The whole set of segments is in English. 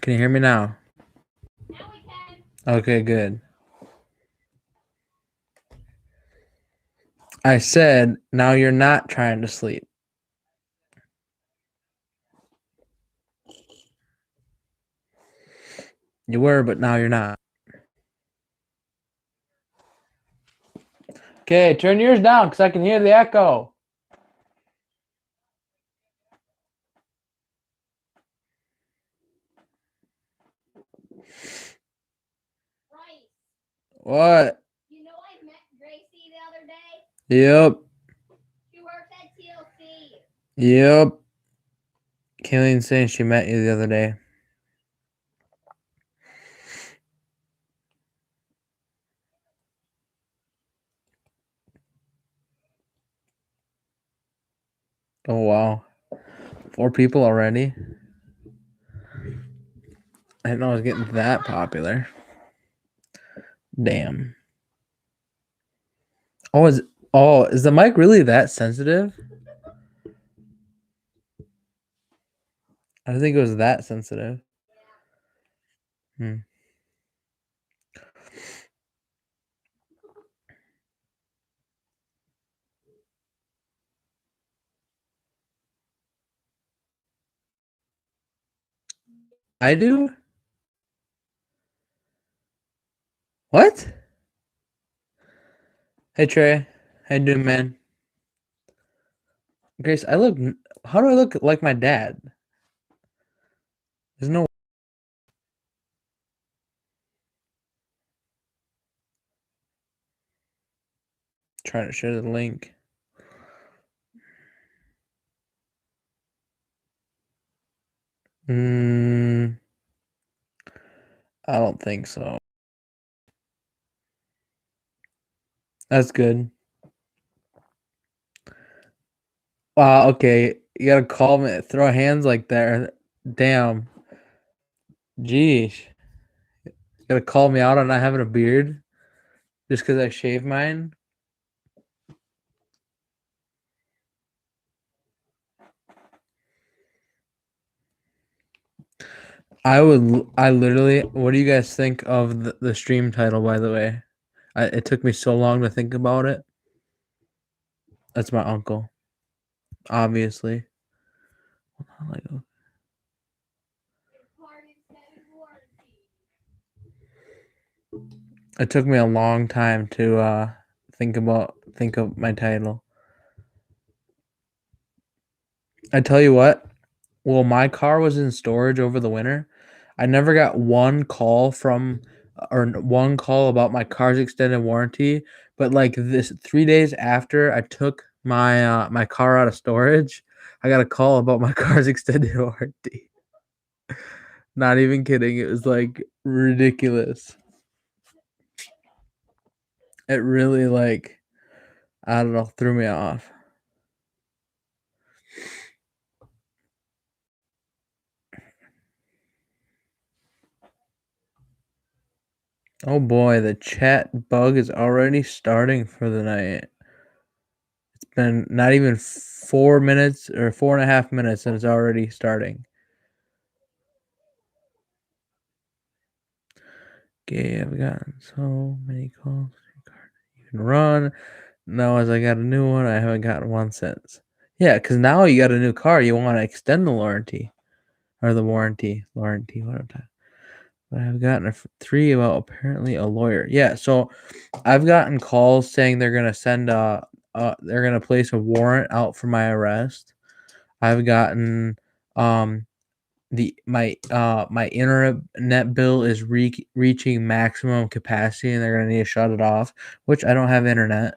Can you hear me now? Now we can. Okay, good. I said, now you're not trying to sleep. You were, but now you're not. Okay, turn yours down because I can hear the echo. Right. What? You know I met Gracie the other day? Yep. She works at TLC. Yep. Kayleen saying she met you the other day. Oh, wow. 4 people already? I didn't know it was getting that popular. Damn. Is the mic really that sensitive? I didn't think it was that sensitive. Hmm. I do? What? Hey Trey. How you doing, man? Grace, how do I look like my dad? There's no trying to share the link. I don't think so. That's good. Wow, okay. You gotta call me, throw hands like that. Damn. Geesh. You gotta call me out on not having a beard just because I shaved mine. I literally, what do you guys think of the stream title, by the way? It took me so long to think about it. That's my uncle, obviously. It took me a long time to think of my title. I tell you what, well, my car was in storage over the winter. I never got one call one call about my car's extended warranty, but like this 3 days after I took my car out of storage, I got a call about my car's extended warranty. Not even kidding. It was like ridiculous. It really I don't know, threw me off. Oh boy, the chat bug is already starting for the night. It's been not even 4 minutes or 4.5 minutes and it's already starting. Okay, I've gotten so many calls. You can run. No, as I got a new one, I haven't gotten one since. Yeah, because now you got a new car, you want to extend the warranty. Or the warranty. Warranty, what I'm talking. But I've gotten 3 about apparently a lawyer. Yeah, so I've gotten calls saying they're gonna they're gonna place a warrant out for my arrest. I've gotten my internet bill is reaching maximum capacity and they're gonna need to shut it off, which I don't have internet.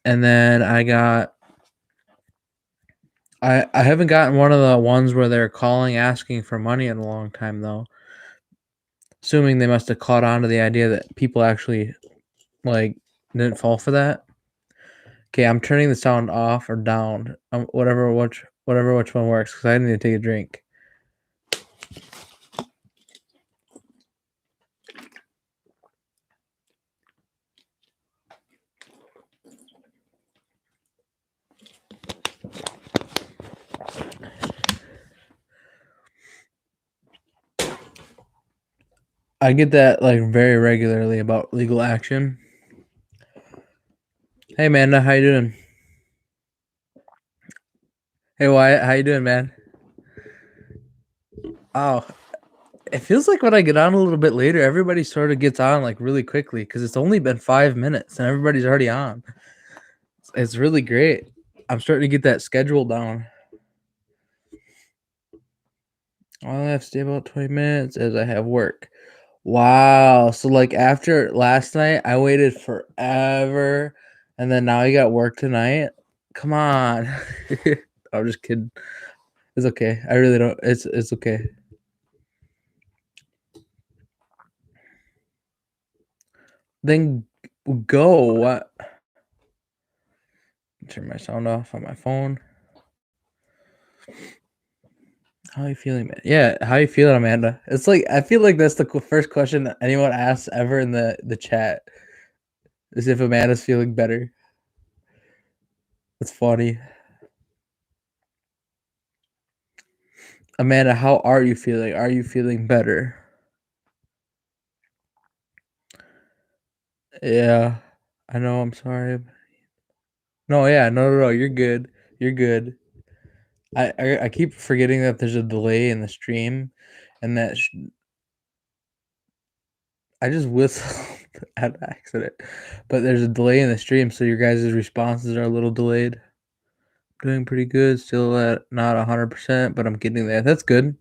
And then I haven't gotten one of the ones where they're calling asking for money in a long time though. Assuming they must have caught on to the idea that people actually didn't fall for that. Okay, I'm turning the sound off or down. Whatever which one works because I need to take a drink. I get that like very regularly about legal action. Hey Amanda, how you doing? Hey Wyatt, how you doing, man? Oh, it feels like when I get on a little bit later, everybody sort of gets on like really quickly because it's only been 5 minutes and everybody's already on. It's really great. I'm starting to get that schedule down. I'll have to stay about 20 minutes as I have work. Wow. So like after last night, I waited forever, and then now you got work tonight. Come on. I'm just kidding. It's okay. I really don't. It's okay. Then go. What? Turn my sound off on my phone. How are you feeling, man? Yeah, how you feeling, Amanda? It's like I feel like that's the first question that anyone asks ever in the chat is if Amanda's feeling better. It's funny. Amanda, how are you feeling? Are you feeling better? Yeah, I know. I'm sorry. No, yeah, no. You're good. You're good. I keep forgetting that there's a delay in the stream, and that I just whistled at accident. But there's a delay in the stream, so your guys' responses are a little delayed. Doing pretty good. Still at not 100%, but I'm getting there. That's good.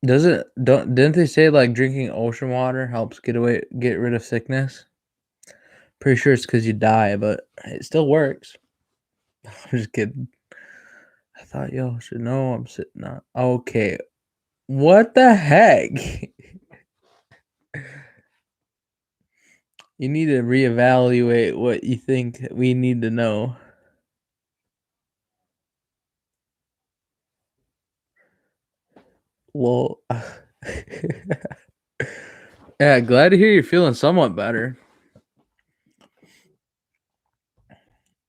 Didn't they say like drinking ocean water helps get rid of sickness? Pretty sure it's because you die, but it still works. I'm just kidding. I thought y'all should know I'm sitting on. Okay. What the heck? You need to reevaluate what you think we need to know. Well, yeah, glad to hear you're feeling somewhat better.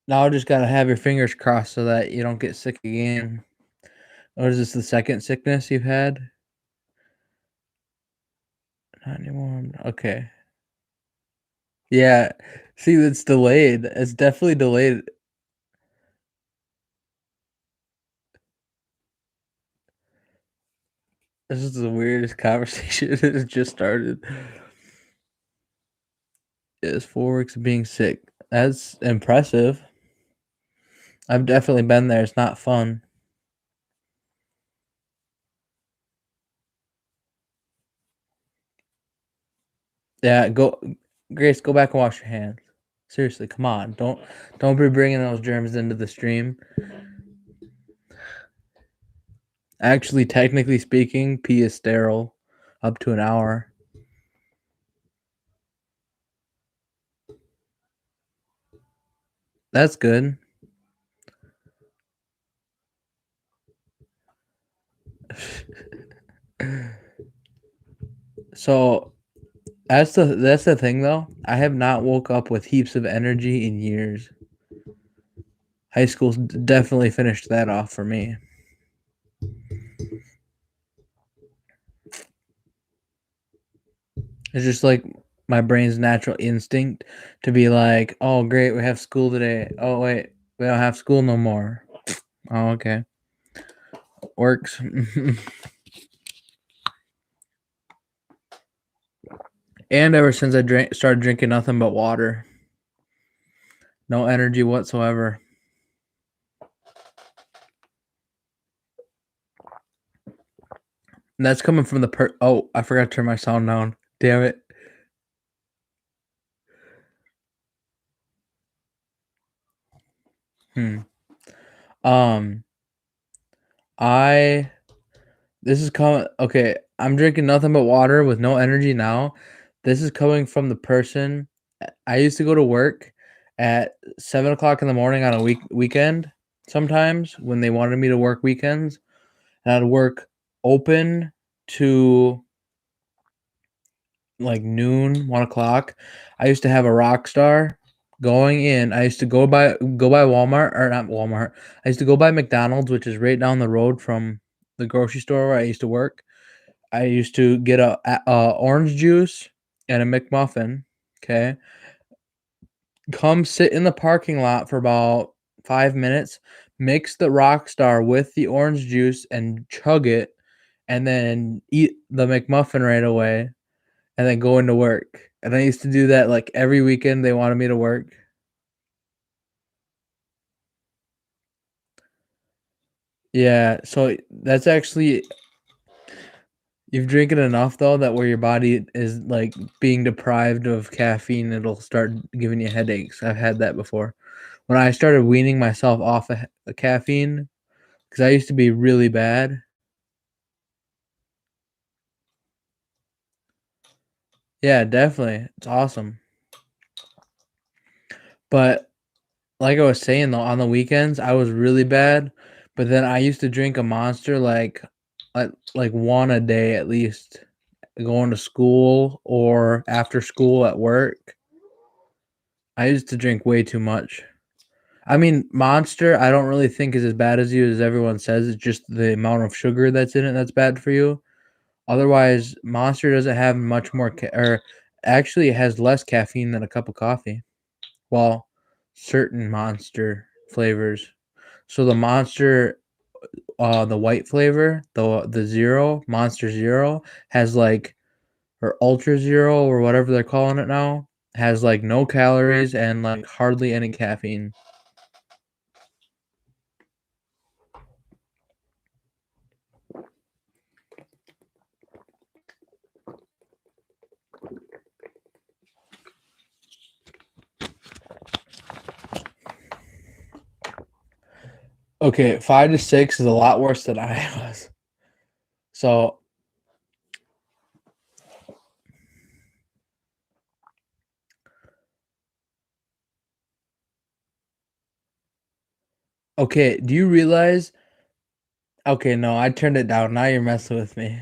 Now I just gotta have your fingers crossed so that you don't get sick again. Or is this the second sickness you've had? 91. Okay. Yeah. See, it's delayed. It's definitely delayed. This is the weirdest conversation. It just started. It's 4 weeks of being sick. That's impressive. I've definitely been there. It's not fun. Yeah, Grace, go back and wash your hands. Seriously, come on. Don't be bringing those germs into the stream. Actually, technically speaking, pee is sterile up to an hour. That's good. So that's the thing though. I have not woke up with heaps of energy in years. High school definitely finished that off for me. It's just like my brain's natural instinct to be like, "Oh, great, we have school today. Oh, wait, we don't have school no more." Oh, okay. Works. And ever since I started drinking nothing but water. No energy whatsoever. And that's coming from the oh, I forgot to turn my sound down. Damn it. Um I this is coming okay, I'm drinking nothing but water with no energy now. This is coming from the person I used to go to work at 7 o'clock in the morning on a weekend sometimes when they wanted me to work weekends. And I'd work open to like noon, 1 o'clock. I used to have a Rockstar going in. I used to go by Walmart, or not Walmart. I used to go by McDonald's, which is right down the road from the grocery store where I used to work. I used to get a orange juice and a McMuffin, okay? Come sit in the parking lot for about 5 minutes, mix the Rockstar with the orange juice and chug it, and then eat the McMuffin right away, and then go into work. And I used to do that, like, every weekend they wanted me to work. Yeah, so that's actually you've drinking enough though that where your body is, like, being deprived of caffeine, it'll start giving you headaches. I've had that before. When I started weaning myself off of caffeine, because I used to be really bad. Yeah, definitely. It's awesome. But like I was saying though, on the weekends, I was really bad, but then I used to drink a Monster like one a day at least, going to school or after school at work. I used to drink way too much. I mean, Monster, I don't really think is as bad as you as everyone says. It's just the amount of sugar that's in it that's bad for you. Otherwise, Monster doesn't have much more or actually it has less caffeine than a cup of coffee. Well, certain Monster flavors. So the Monster, the white flavor, the Zero, Monster Zero, has like or Ultra Zero or whatever they're calling it now, has like no calories and like hardly any caffeine. Okay, 5 to 6 is a lot worse than I was. So okay, do you realize okay, no, I turned it down. Now you're messing with me.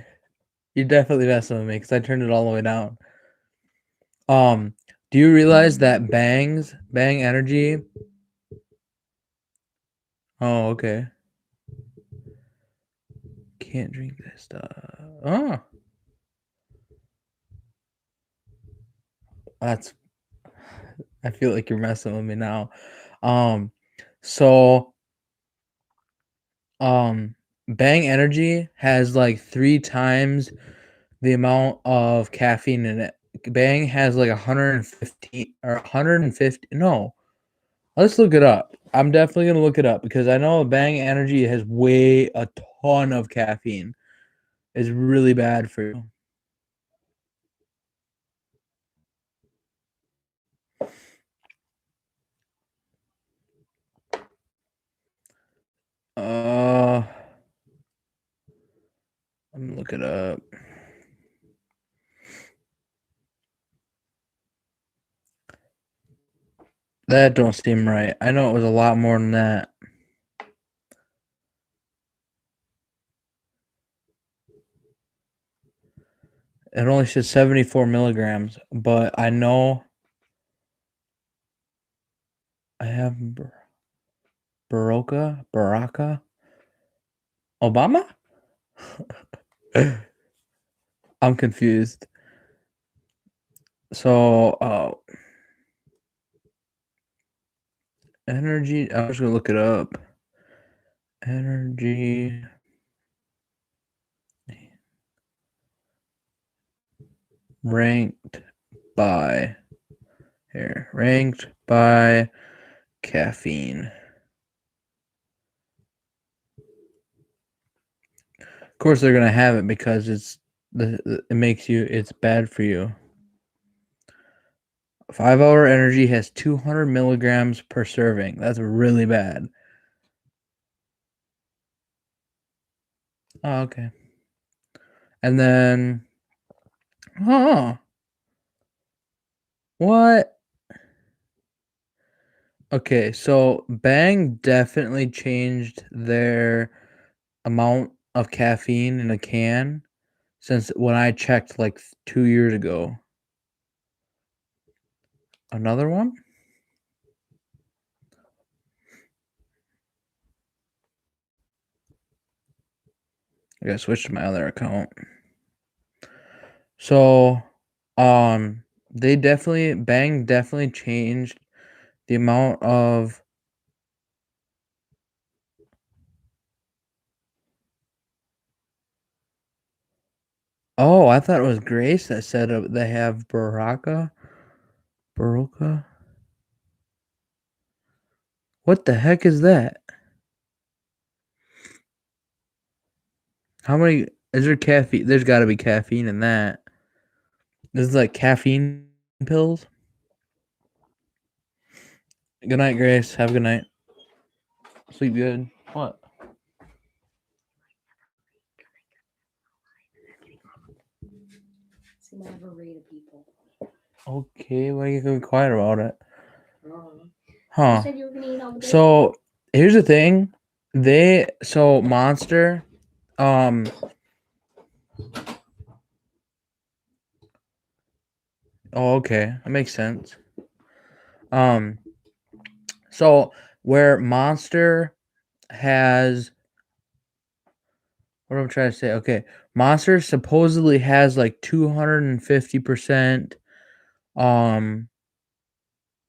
You're definitely messing with me because I turned it all the way down. Um, do you realize that Bang Energy? Oh, okay. Can't drink this stuff. Oh, that's. I feel like you're messing with me now. Um, so Bang Energy has like 3 times the amount of caffeine in it. Bang has like 150 or 150. No, let's look it up. I'm definitely gonna look it up because I know Bang Energy has way a ton of caffeine. It's really bad for you. Uh, Let me look it up. That don't seem right. I know it was a lot more than that. It only says 74 milligrams, but I know I have Baraka, Obama. I'm confused. So, energy. I was gonna look it up. Energy ranked by ranked by caffeine. Of course, they're gonna have it because it makes you. It's bad for you. 5 Hour Energy has 200 milligrams per serving. That's really bad. Oh, okay. And then, huh? What? Okay, so Bang definitely changed their amount of caffeine in a can since when I checked like 2 years ago. Another one? I gotta switch to my other account. So, they definitely Bang definitely changed the amount of. Oh, I thought it was Grace that said they have Baraka. What the heck is that? How many is there caffeine? There's got to be caffeine in that. This is like caffeine pills. Good night, Grace. Have a good night. Sleep good. What? So never read of people. Okay, why are you gonna be quiet about it? You Huh. said you were gonna eat all the bacon. So here's the thing. Monster, oh, okay, that makes sense. So where Monster has, what am I trying to say? Okay, Monster supposedly has like 250%,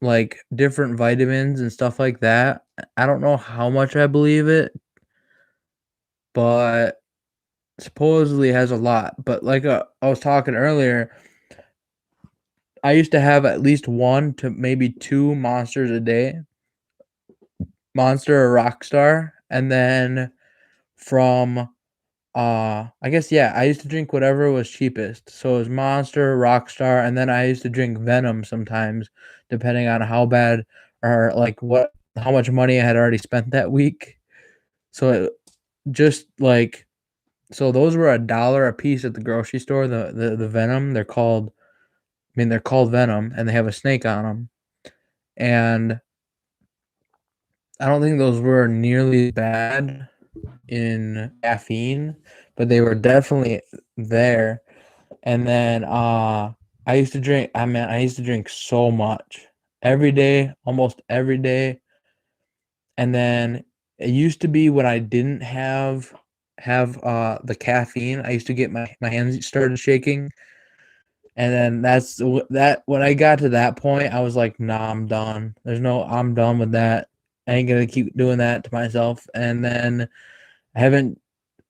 like different vitamins and stuff like that. I don't know how much I believe it, but supposedly has a lot. But like I was talking earlier, I used to have at least 1 to maybe 2 monsters a day. Monster or Rockstar, and then from I guess yeah, I used to drink whatever was cheapest. So it was Monster, Rockstar, and then I used to drink Venom sometimes, depending on how bad or like how much money I had already spent that week. So it just like so those were $1 a piece at the grocery store. The Venom, they're called Venom, and they have a snake on them. And I don't think those were nearly bad in caffeine, but they were definitely there. And then I used to drink so much every day, almost every day. And then it used to be when I didn't have the caffeine, I used to get my hands started shaking. And then that when I got to that point, I was like, nah, I'm done. I'm done with that. I ain't gonna keep doing that to myself. And then I haven't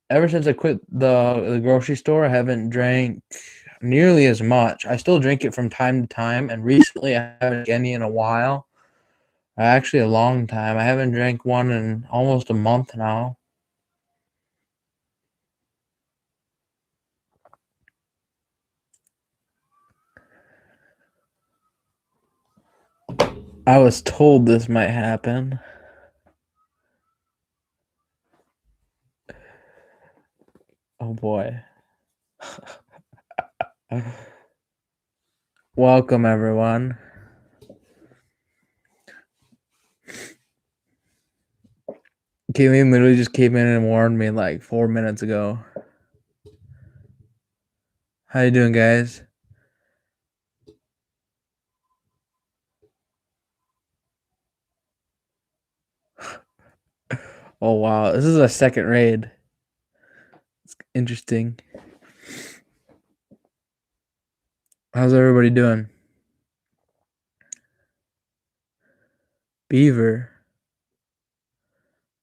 ever since I quit the grocery store, I haven't drank nearly as much. I still drink it from time to time, and recently I haven't drank any in a while. Actually, a long time. I haven't drank one in almost a month now. I was told this might happen. Oh boy. Welcome, everyone. Kayleen literally just came in and warned me like 4 minutes ago. How you doing, guys? Oh wow, this is a second raid. It's interesting. How's everybody doing? Beaver.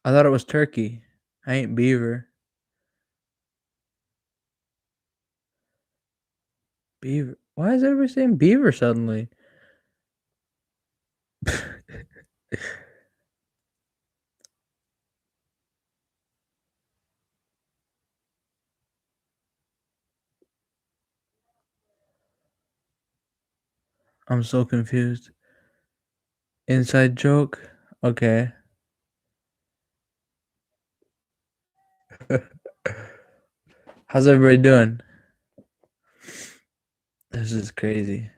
I thought it was turkey. I ain't beaver. Beaver. Why is everybody saying beaver suddenly? I'm so confused. Inside joke? Okay. How's everybody doing? This is crazy.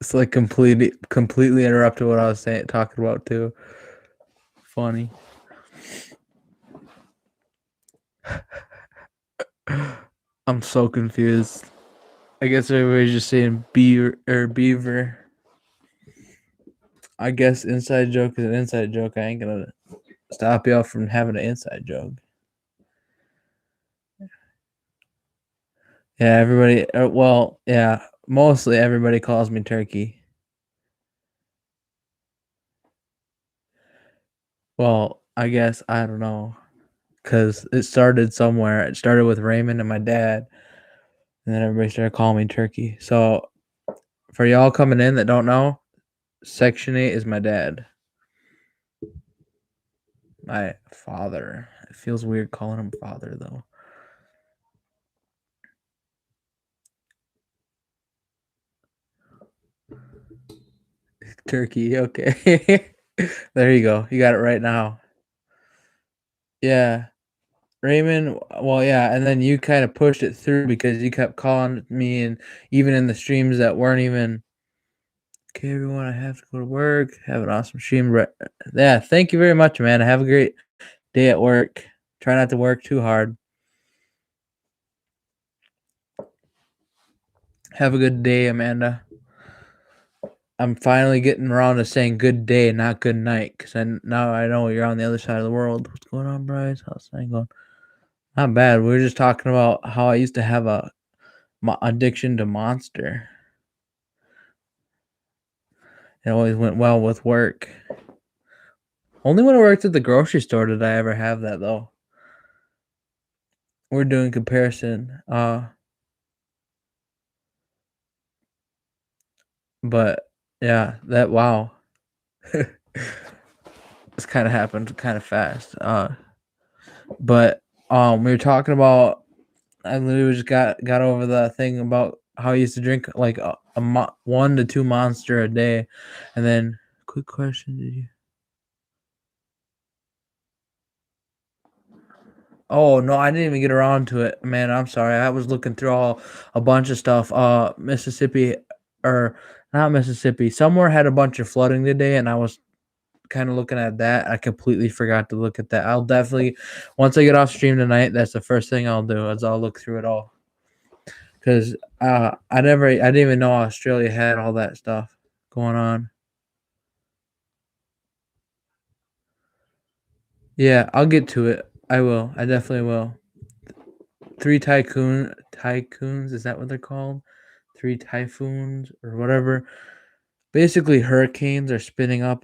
It's like completely interrupted what I was talking about too. Funny. I'm so confused. I guess everybody's just saying beaver. I guess inside joke is an inside joke. I ain't gonna stop y'all from having an inside joke. Yeah, everybody. Well, yeah, mostly everybody calls me Turkey. Well, I guess I don't know, cause it started somewhere. It started with Raymond and my dad, and then everybody started calling me Turkey. So for y'all coming in that don't know, Section 8 is my dad. My father. It feels weird calling him father though. Turkey, okay. There you go. You got it right now. Yeah. Raymond, well, yeah, and then you kind of pushed it through because you kept calling me, and even in the streams that weren't even okay, everyone, I have to go to work. Have an awesome stream. Yeah, thank you very much, man. Have a great day at work. Try not to work too hard. Have a good day, Amanda. I'm finally getting around to saying good day, not good night, because now I know you're on the other side of the world. What's going on, Bryce? How's things going? Not bad. We were just talking about how I used to have a addiction to Monster. It always went well with work. Only when I worked at the grocery store did I ever have that, though. We're doing comparison. But yeah, that wow. This kind of happened kind of fast. But we were talking about. I literally just got over the thing about how I used to drink like 1 to 2 Monster a day, and then quick question: Did you? Oh no, I didn't even get around to it, man. I'm sorry. I was looking through a bunch of stuff. Mississippi, or not Mississippi. Somewhere had a bunch of flooding today, and I was kind of looking at that. I completely forgot to look at that. I'll definitely, once I get off stream tonight, that's the first thing I'll do is I'll look through it all. Because I didn't even know Australia had all that stuff going on. Yeah, I'll get to it. I will. I definitely will. 3 tycoons, is that what they're called? 3 typhoons or whatever. Basically, hurricanes are spinning up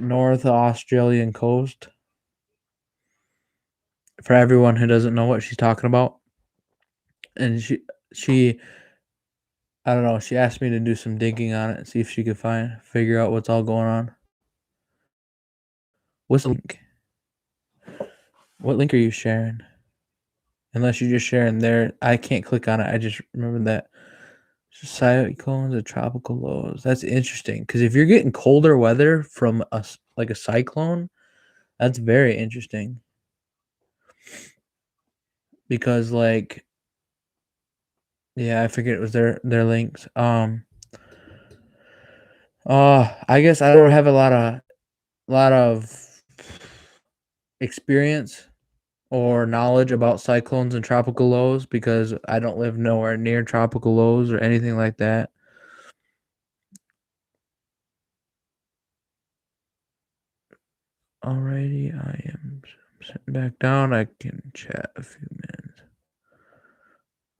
north Australian coast. For everyone who doesn't know what she's talking about, and she I don't know. She asked me to do some digging on it and see if she could figure out what's all going on. What's the link? What link are you sharing? Unless you're just sharing there, I can't click on it. I just remember that cyclones or tropical lows. That's interesting because if you're getting colder weather from like a cyclone, that's very interesting. Because like, yeah, I forget it was their links. I guess I don't have a lot of experience or knowledge about cyclones and tropical lows because I don't live nowhere near tropical lows or anything like that. Alrighty, I am sitting back down. I can chat a few minutes.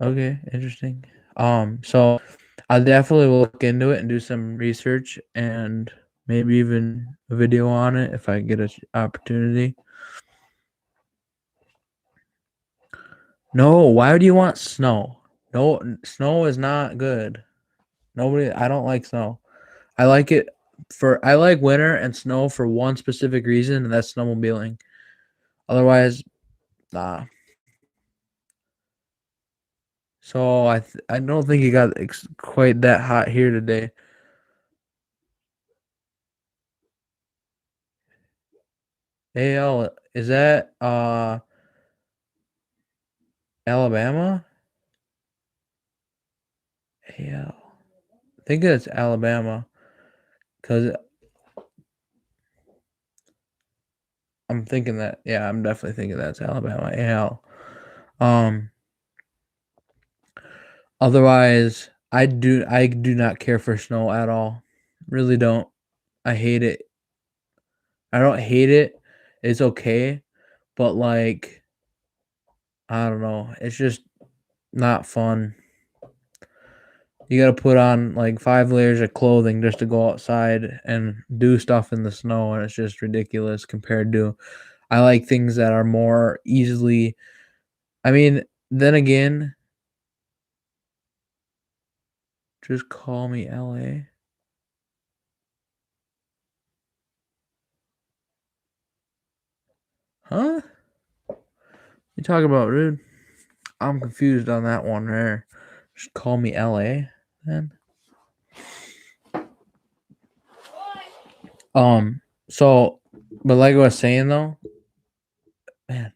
Okay, interesting. So I'll definitely look into it and do some research and maybe even a video on it if I get an opportunity. No, why would you want snow? No, snow is not good. I don't like snow. I like it I like winter and snow for one specific reason, and that's snowmobiling. Otherwise, nah. So I don't think it got quite that hot here today. AL, is that Alabama? AL. I think it's Alabama cuz I'm thinking that, yeah, I'm definitely thinking that's Alabama. AL. Um Otherwise, I do not care for snow at all. Really don't. I hate it. I don't hate it. It's okay, but like I don't know. It's just not fun. You got to put on like 5 layers of clothing just to go outside and do stuff in the snow, and it's just ridiculous compared to I like things that are more easily. I mean, then again, just call me LA. Huh? You talking about, dude? I'm confused on that one there. Just call me LA then. So, but like I was saying though, man,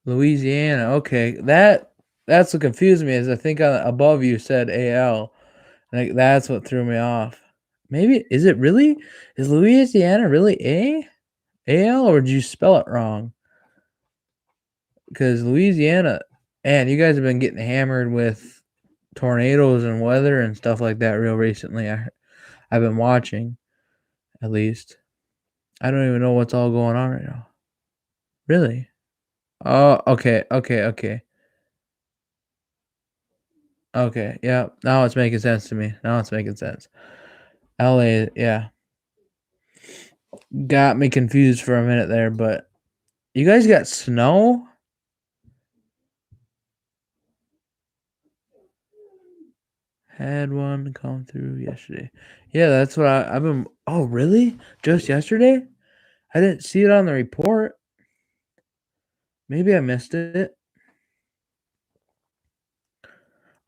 Louisiana. Okay, that's what confused me. Is I think above you said AL, like that's what threw me off. Maybe is it really? Is Louisiana really AL, or did you spell it wrong? Because Louisiana, man, you guys have been getting hammered with tornadoes and weather and stuff like that real recently. I've been watching, at least. I don't even know what's all going on right now. Really? Oh, okay. Okay, yeah. Now it's making sense to me. Now it's making sense. LA, yeah. Got me confused for a minute there, but you guys got snow? Had one come through yesterday. Yeah, that's what I've been. Oh, really? Just yesterday? I didn't see it on the report. Maybe I missed it.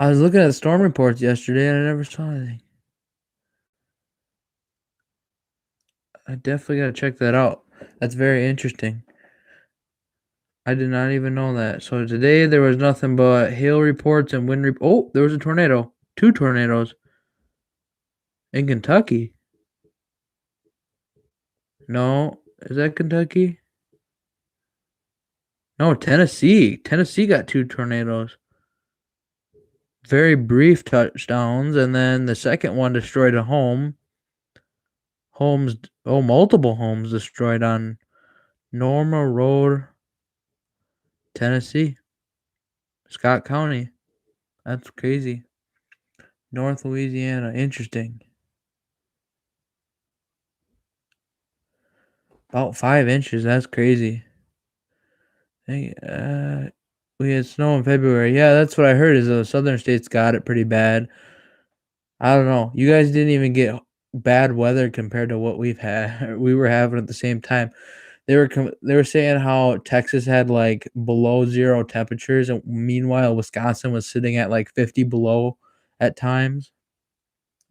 I was looking at the storm reports yesterday and I never saw anything. I definitely got to check that out. That's very interesting. I did not even know that. So today there was nothing but hail reports and wind Oh, there was a tornado. 2 tornadoes in Kentucky. No, is that Kentucky? No, Tennessee. Tennessee got 2 tornadoes. Very brief touchdowns, and then the second one destroyed a home. Multiple homes destroyed on Norma Road, Tennessee, Scott County. That's crazy. North Louisiana, interesting. About 5 inches. That's crazy. Hey, we had snow in February. Yeah, that's what I heard. Is the southern states got it pretty bad. I don't know. You guys didn't even get bad weather compared to what we were having at the same time. They were saying how Texas had like below 0 temperatures, and meanwhile Wisconsin was sitting at like 50 below at times.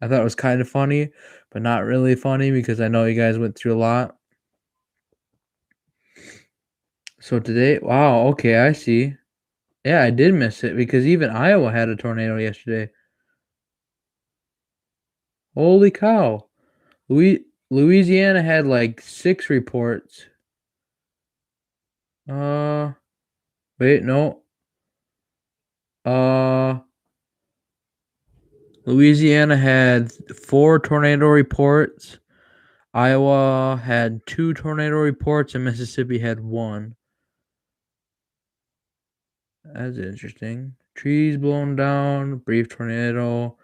I thought it was kind of funny, but not really funny because I know you guys went through a lot. So today, wow, okay, I see. Yeah, I did miss it because even Iowa had a tornado yesterday. Holy cow. Louisiana had like 6 reports. Wait, no. Louisiana had 4 tornado reports. Iowa had 2 tornado reports, and Mississippi had 1. That's interesting. Trees blown down, brief tornado,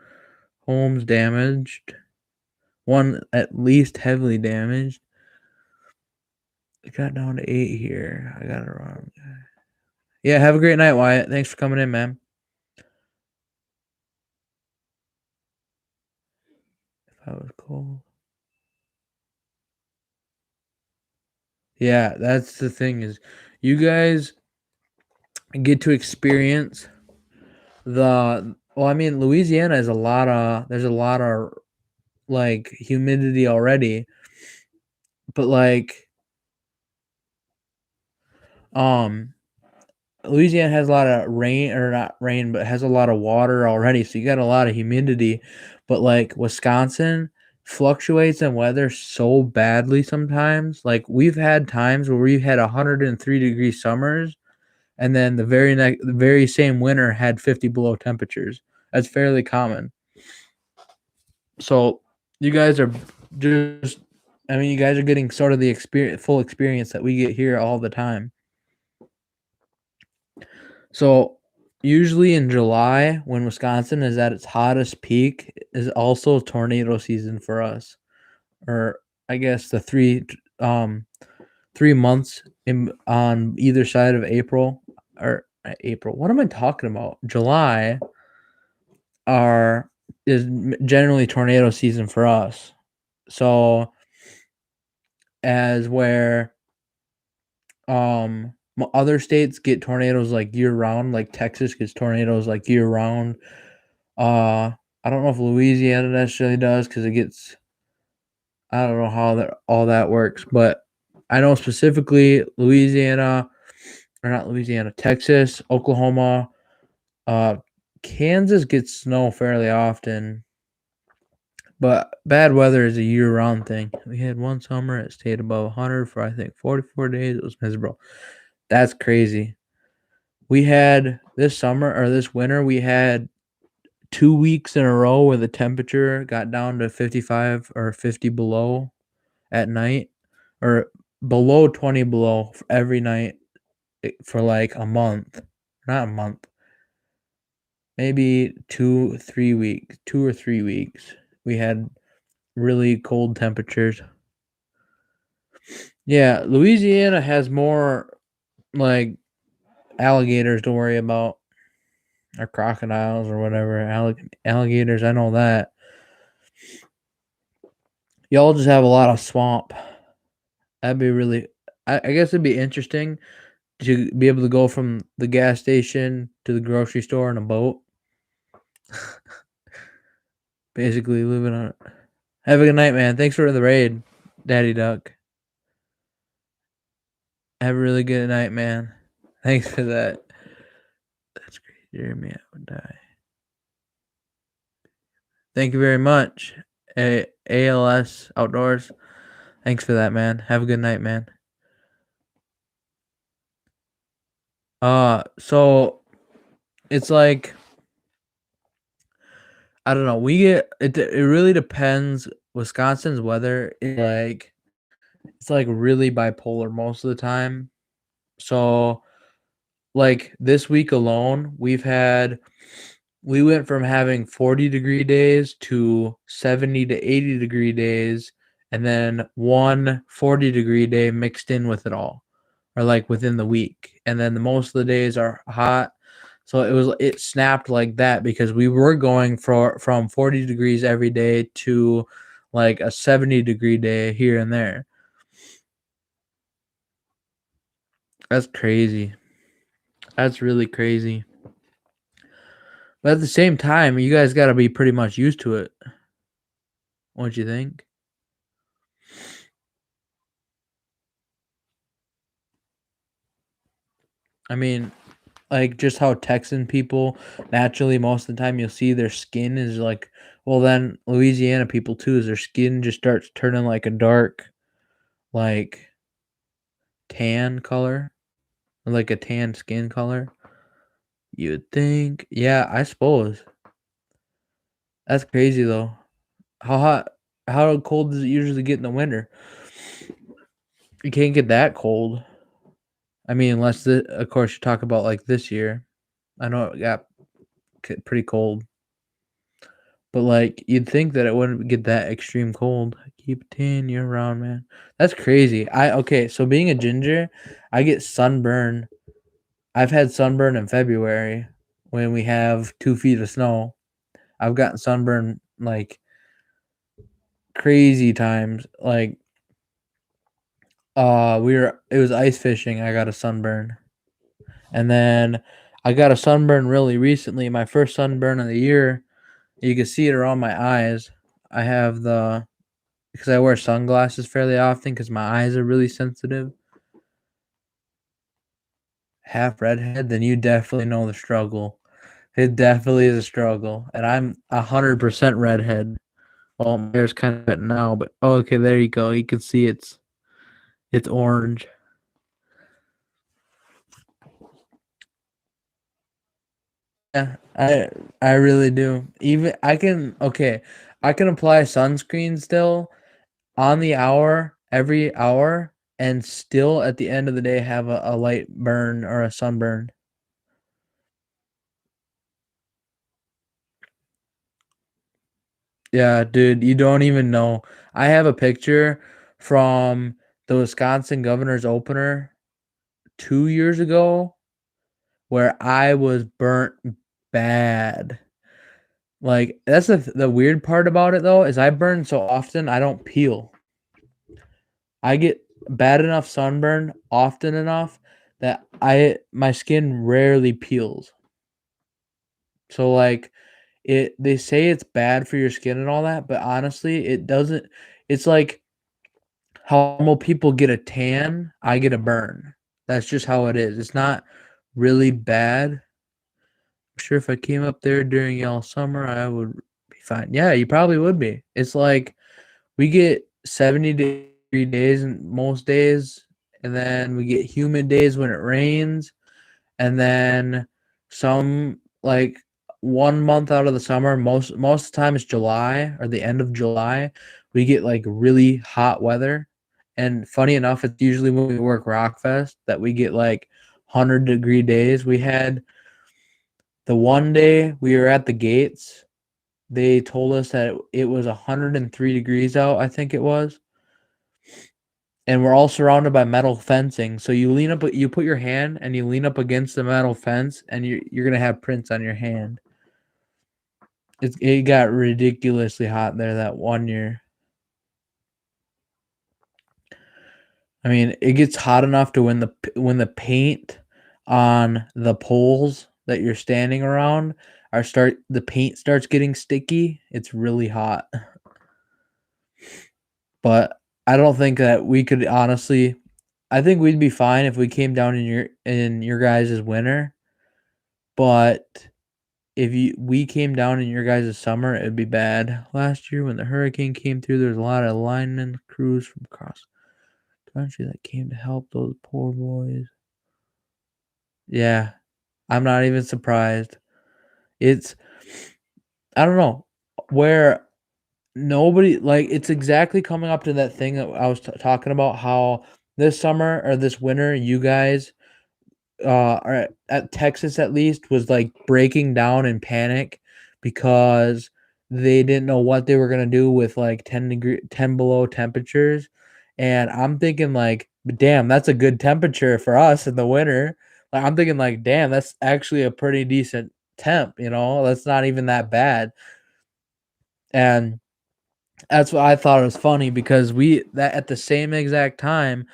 homes damaged. 1 at least heavily damaged. It got down to 8 here. I got it wrong. Yeah, have a great night, Wyatt. Thanks for coming in, man. If I was cold. Yeah, that's the thing is you guys get to experience Louisiana is there's a lot of like humidity already, but like Louisiana has a lot of rain, or not rain, but has a lot of water already, so you got a lot of humidity. But like Wisconsin fluctuates in weather so badly sometimes. Like we've had times where we've had 103-degree summers, and then the very same winter had 50 below temperatures. That's fairly common. So you guys are just I mean, you guys are getting sort of the full experience that we get here all the time. So usually in July, when Wisconsin is at its hottest peak, is also tornado season for us. Or I guess the 3 months on either side of April. April. What am I talking about? July is generally tornado season for us. So as where other states get tornadoes like year round, like Texas gets tornadoes like year round. I don't know if Louisiana necessarily does because it gets. I don't know how all that works, but I know specifically Louisiana, or not Louisiana, Texas, Oklahoma, Kansas gets snow fairly often, but bad weather is a year-round thing. We had one summer it stayed above 100 for I think 44 days. It was miserable. That's crazy. We had this winter, we had 2 weeks in a row where the temperature got down to 55 or 50 below at night, or below 20 below every night for like a month. Not a month. Maybe 2 or 3 weeks. We had really cold temperatures. Yeah, Louisiana has more like alligators to worry about, or crocodiles or whatever. Alligators, I know that. Y'all just have a lot of swamp. That'd be really. I guess it'd be interesting to be able to go from the gas station to the grocery store in a boat. Basically living on it. Have a good night, man. Thanks for the raid, Daddy Duck. Have a really good night, man. Thanks for that. That's great. Jeremy, I would die. Thank you very much. ALS Outdoors. Thanks for that, man. Have a good night, man. So it's like, I don't know. We get it. It really depends. Wisconsin's weather is like, it's like really bipolar most of the time. So like this week alone, we went from having 40-degree days to 70 to 80-degree days, and then one 40-degree day mixed in with it all, or like within the week. And then most of the days are hot. So it snapped like that because we were going from 40 degrees every day to like a 70-degree day here and there. That's crazy. That's really crazy. But at the same time, you guys got to be pretty much used to it. Don't you think? I mean, like just how Texan people naturally most of the time you'll see their skin is like, well then Louisiana people too, is their skin just starts turning like a dark, like tan color, or like a tan skin color. You would think, yeah, I suppose. That's crazy though. How cold does it usually get in the winter? You can't get that cold. I mean, unless of course you talk about like this year. I know it got pretty cold. But like you'd think that it wouldn't get that extreme cold. Keep it 10 year round, man. That's crazy. Okay, so being a ginger, I get sunburn. I've had sunburn in February when we have 2 feet of snow. I've gotten sunburn like crazy times. Like it was ice fishing. I got a sunburn. And then I got a sunburn really recently, my first sunburn of the year. You can see it around my eyes. I have because I wear sunglasses fairly often because my eyes are really sensitive. Half redhead, then you definitely know the struggle. It definitely is a struggle, and I'm 100% redhead. Well, my hair's kind of wet now, but okay, there you go. You can see it's orange. Yeah, I really do. Even I can apply sunscreen still, on the hour every hour and still at the end of the day have a light burn or a sunburn. Yeah, dude, you don't even know. I have a picture from the Wisconsin Governor's opener 2 years ago where I was burnt bad. Like that's the weird part about it though is I burn so often I don't peel. I get bad enough sunburn often enough that my skin rarely peels. So like they say it's bad for your skin and all that, but honestly, it doesn't. It's like how normal people get a tan, I get a burn. That's just how it is. It's not really bad. I'm sure if I came up there during y'all summer, I would be fine. Yeah, you probably would be. It's like we get 70-degree days and most days, and then we get humid days when it rains, and then some like 1 month out of the summer, most of the time it's July or the end of July, we get like really hot weather. And funny enough, it's usually when we work Rockfest that we get like 100-degree days. We had the one day we were at the gates, they told us that it was 103 degrees out, I think it was. And we're all surrounded by metal fencing. So you lean up, you put your hand and you lean up against the metal fence, and you're gonna have prints on your hand. It got ridiculously hot there that one year. I mean, it gets hot enough to when the paint on the poles that you're standing around the paint starts getting sticky. It's really hot. But I don't think that we could honestly. I think we'd be fine if we came down in your guys' winter. But if we came down in your guys' summer, it'd be bad. Last year when the hurricane came through, there was a lot of linemen crews from across the country that came to help those poor boys. Yeah, I'm not even surprised. It's I don't know where nobody like it's exactly coming up to that thing that I was talking about how this summer or this winter you guys or at Texas at least was like breaking down in panic because they didn't know what they were gonna do with like 10 below temperatures. And I'm thinking like, damn, that's a good temperature for us in the winter. Like I'm thinking like, damn, that's actually a pretty decent temp, that's not even that bad. And that's what I thought was funny because we that at the same exact time,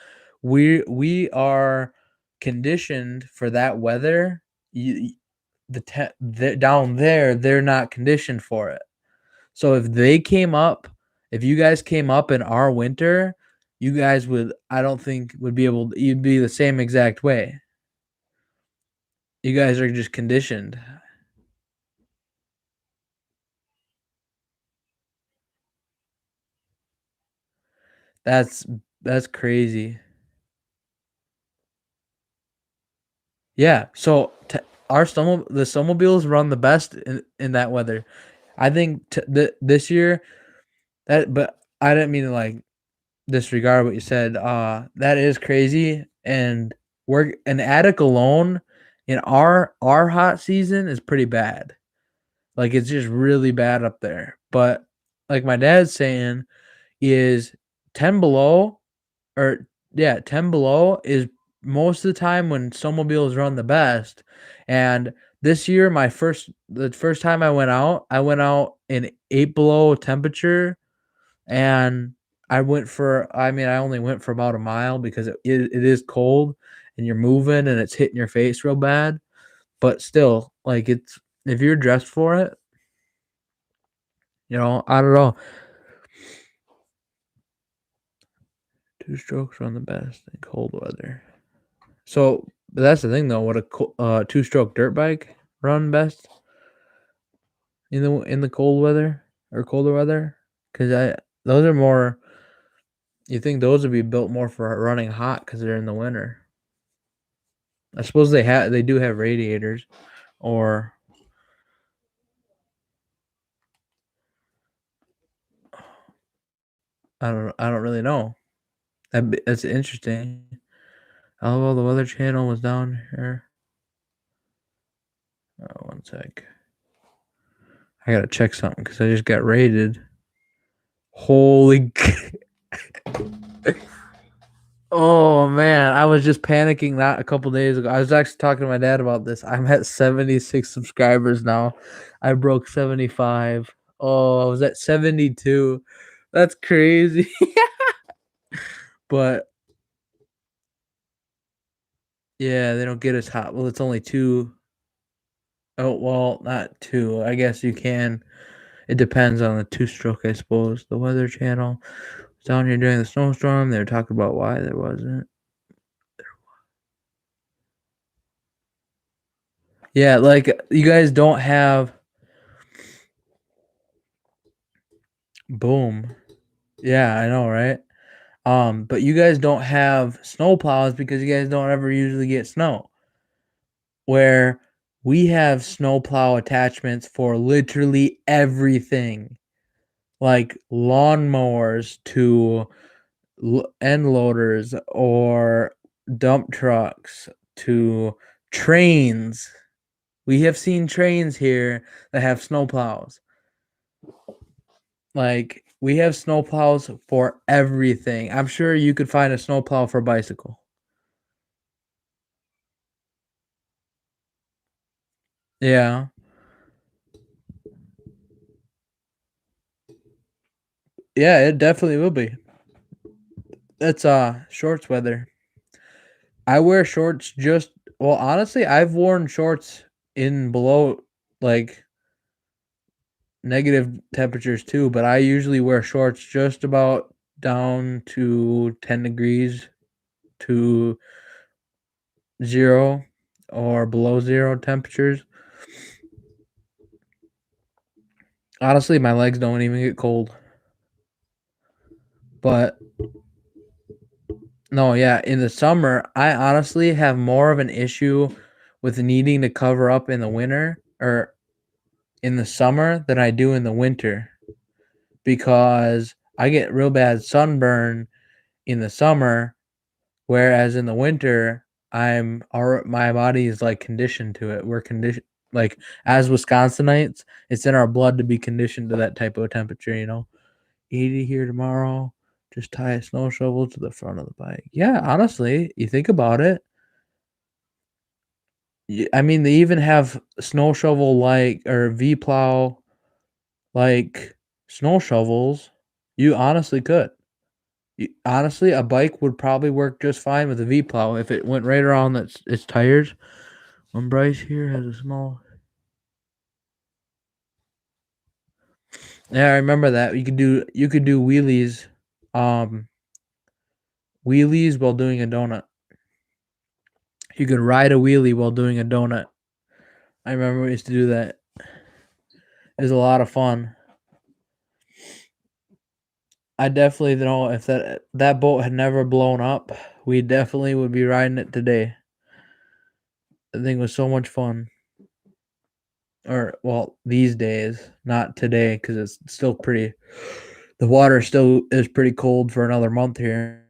we are conditioned for that weather. You, down there, they're not conditioned for it. So if you guys came up in our winter, you guys would I don't think would be able. You'd be the same exact way. You guys are just conditioned. That's that's crazy. Yeah, so the snowmobiles run the best in that weather. I think this year but I didn't mean to like disregard what you said. That is crazy, and we're an attic alone in our hot season is pretty bad. Like it's just really bad up there. But like my dad's saying is 10 below or yeah, 10 below is most of the time when snowmobiles run the best. And this year, the first time I went out in 8 below temperature, and I only went for about a mile because it is cold and you're moving and it's hitting your face real bad. But still, like if you're dressed for it, I don't know. Two strokes run the best in cold weather. So, but that's the thing though. Would a two-stroke dirt bike run best in the cold weather or colder weather? Because those are more. You think those would be built more for running hot because they're in the winter? I suppose they do have radiators, or I don't really know. That's interesting. Oh well, the Weather Channel was down here. Oh, one sec. I gotta check something because I just got raided. Holy. Oh man, I was just panicking that a couple days ago. I was actually talking to my dad about this. I'm at 76 subscribers now. I broke 75. Oh, I was at 72. That's crazy. But yeah, they don't get as hot. Well, it's only 2. Oh, well, not 2. I guess you can. It depends on the 2-stroke, I suppose. The Weather Channel was down here during the snowstorm. They were talking about why there wasn't. Yeah, like you guys don't have. Boom. Yeah, I know, right? But you guys don't have snow plows because you guys don't ever usually get snow. Where we have snow plow attachments for literally everything, like lawnmowers to end loaders or dump trucks to trains. We have seen trains here that have snow plows. Like we have snow plows for everything. I'm sure you could find a snow plow for a bicycle. Yeah. Yeah, it definitely will be. It's shorts weather. I wear shorts just well, honestly, I've worn shorts in below like negative temperatures too, but I usually wear shorts just about down to 10 degrees to 0 or below 0 temperatures. Honestly, my legs don't even get cold. But no, yeah, in the summer, I honestly have more of an issue with needing to cover up in the winter or in the summer than I do in the winter because I get real bad sunburn in the summer, whereas in the winter, my body is like conditioned to it. We're conditioned like as Wisconsinites, it's in our blood to be conditioned to that type of temperature, 80 here tomorrow. Just tie a snow shovel to the front of the bike. Yeah, honestly, you think about it. I mean, they even have snow shovel like or V plow like snow shovels. You honestly could. Honestly, a bike would probably work just fine with a V plow if it went right around its tires. When Bryce here has a small. Yeah, I remember that. You could do um wheelies while doing a donut. You could ride a wheelie while doing a donut. I remember we used to do that. It was a lot of fun. I definitely know if that boat had never blown up, we definitely would be riding it today. The thing was so much fun. Or well, these days, not today, because it's still pretty. The water still is pretty cold for another month here.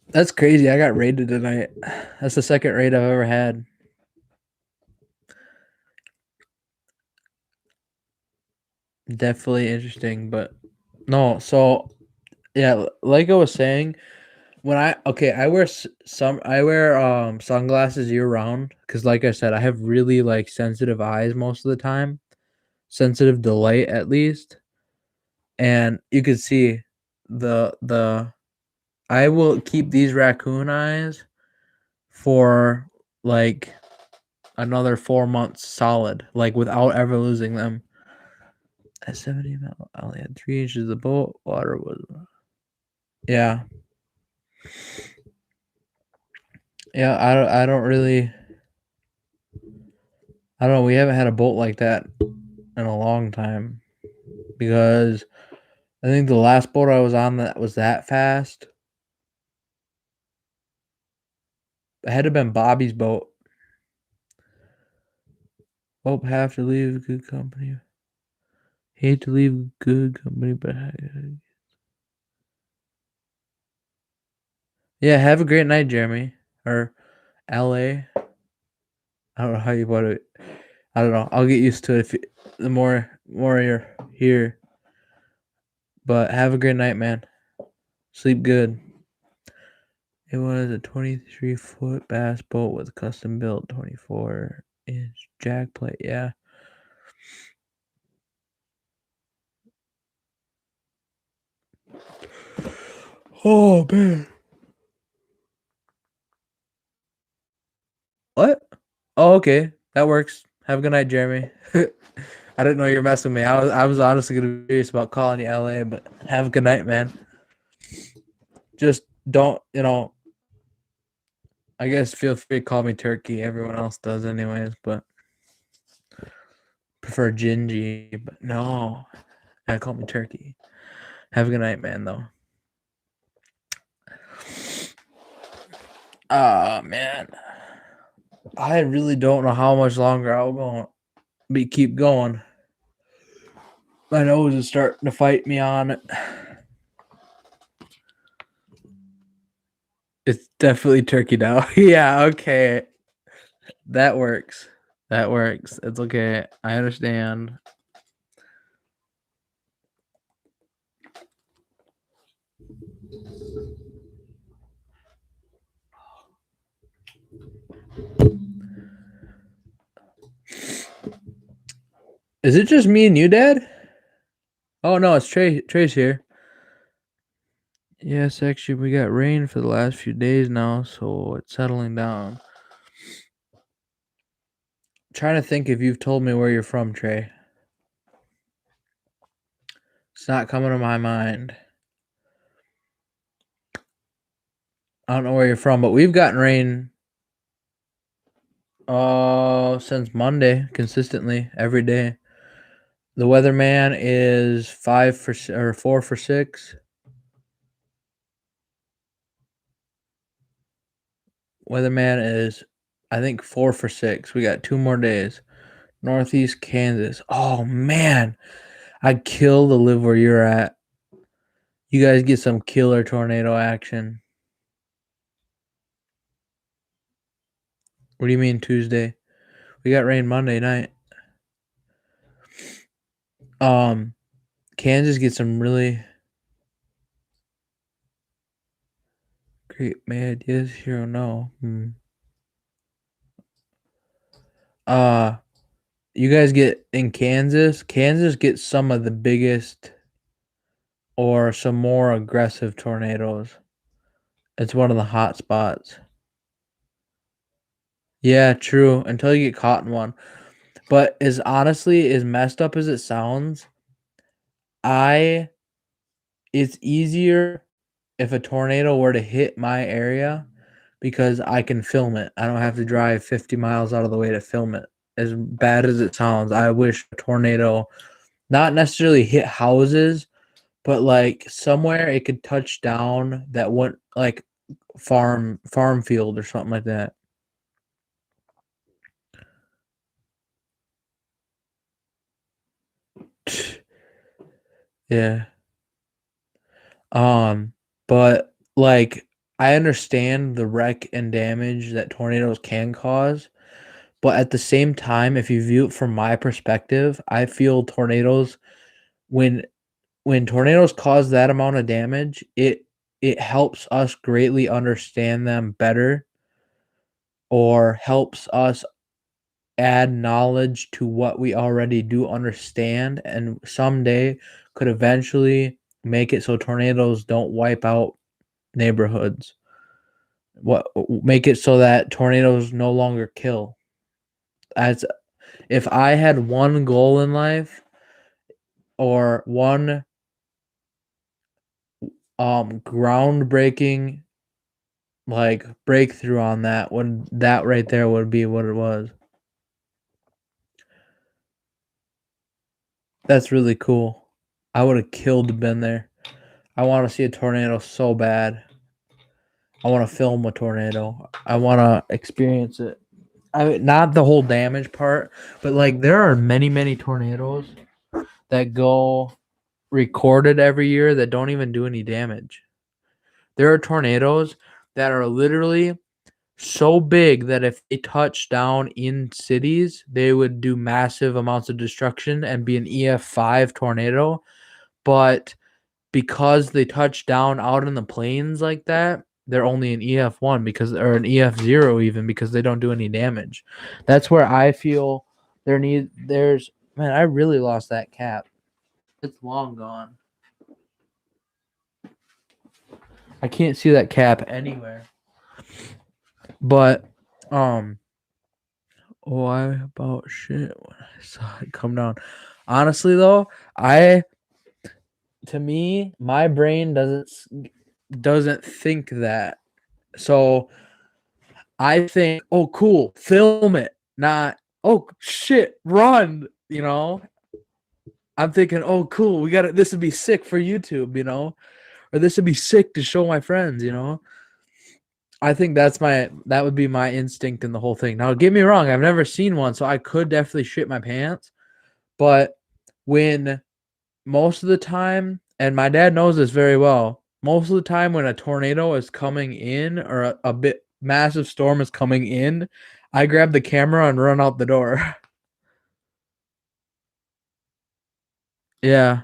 That's crazy. I got raided tonight. That's the second raid I've ever had. Definitely interesting, but no. So yeah, like I was saying, when I wear sunglasses year round because like I said, I have really like sensitive eyes most of the time, sensitive to light at least, and you could see the I will keep these raccoon eyes for like another 4 months solid, like without ever losing them. At 70 mil, I only had 3 inches of boat water was. Yeah, yeah. I don't really. I don't know. We haven't had a boat like that in a long time because I think the last boat I was on that was that fast. It had to have been Bobby's boat. Hope have to leave good company. Hate to leave good company, but yeah, have a great night, Jeremy. Or LA. I don't know how you put it. I don't know. I'll get used to it if the more you're here. But have a great night, man. Sleep good. It was a 23-foot bass boat with custom built 24-inch jack plate. Yeah. Oh man. What? Oh, okay. That works. Have a good night, Jeremy. I didn't know you were messing with me. I was honestly gonna be curious about calling you LA, but have a good night, man. Just don't, I guess feel free to call me Turkey. Everyone else does anyways, but prefer Gingy, but no. I call me Turkey. Have a good night, man, though. Ah, man. I really don't know how much longer I'll keep going. My nose is starting to fight me on it. It's definitely turkey now. Yeah, okay. That works. That works. It's okay. I understand. Is it just me and you, Dad? Oh no, it's Trey. Trey's here. Yes, actually, we got rain for the last few days now, so it's settling down. Trying to think if you've told me where you're from, Trey. It's not coming to my mind. I don't know where you're from, but we've gotten rain since Monday consistently every day. The weatherman is 4 for 6. Weatherman is, I think, 4 for 6. We got 2 more days. Northeast Kansas. Oh man, I'd kill to live where you're at. You guys get some killer tornado action. What do you mean Tuesday? We got rain Monday night. Kansas gets some really great mad. Yes, hero, no. You guys get in Kansas. Kansas gets some of the biggest or some more aggressive tornadoes. It's one of the hot spots. Yeah, true. Until you get caught in one. But as messed up as it sounds, it's easier if a tornado were to hit my area because I can film it. I don't have to drive 50 miles out of the way to film it. As bad as it sounds, I wish a tornado not necessarily hit houses, but like somewhere it could touch down that went like farm field or something like that. Yeah. But like I understand the wreck and damage that tornadoes can cause, but at the same time, if you view it from my perspective, I feel tornadoes when tornadoes cause that amount of damage, it helps us greatly understand them better or helps us add knowledge to what we already do understand and someday could eventually make it so tornadoes don't wipe out neighborhoods. What make it so that tornadoes no longer kill. As if I had one goal in life or one groundbreaking like breakthrough on that right there would be what it was. That's really cool. I would have killed to been there. I want to see a tornado so bad. I want to film a tornado. I want to experience it. not the whole damage part, but like there are many tornadoes that go recorded every year that don't even do any damage. There are tornadoes that are literally so big that if they touch down in cities, they would do massive amounts of destruction and be an EF5 tornado. But because they touch down out in the plains like that, they're only an EF1 or an EF0 even because they don't do any damage. That's where I feel there's man, I really lost that cap. It's long gone. I can't see that cap anywhere. But why about shit when I saw it come down? Honestly though, to me, my brain doesn't think that. So I think, oh cool, film it. Not, oh shit, run, you know? I'm thinking, oh cool, this would be sick for YouTube, you know? Or this would be sick to show my friends, you know? I think that would be my instinct in the whole thing. Now, get me wrong, I've never seen one, so I could definitely shit my pants. But when most of the time, and my dad knows this very well, most of the time when a tornado is coming in or a bit massive storm is coming in, I grab the camera and run out the door. Yeah.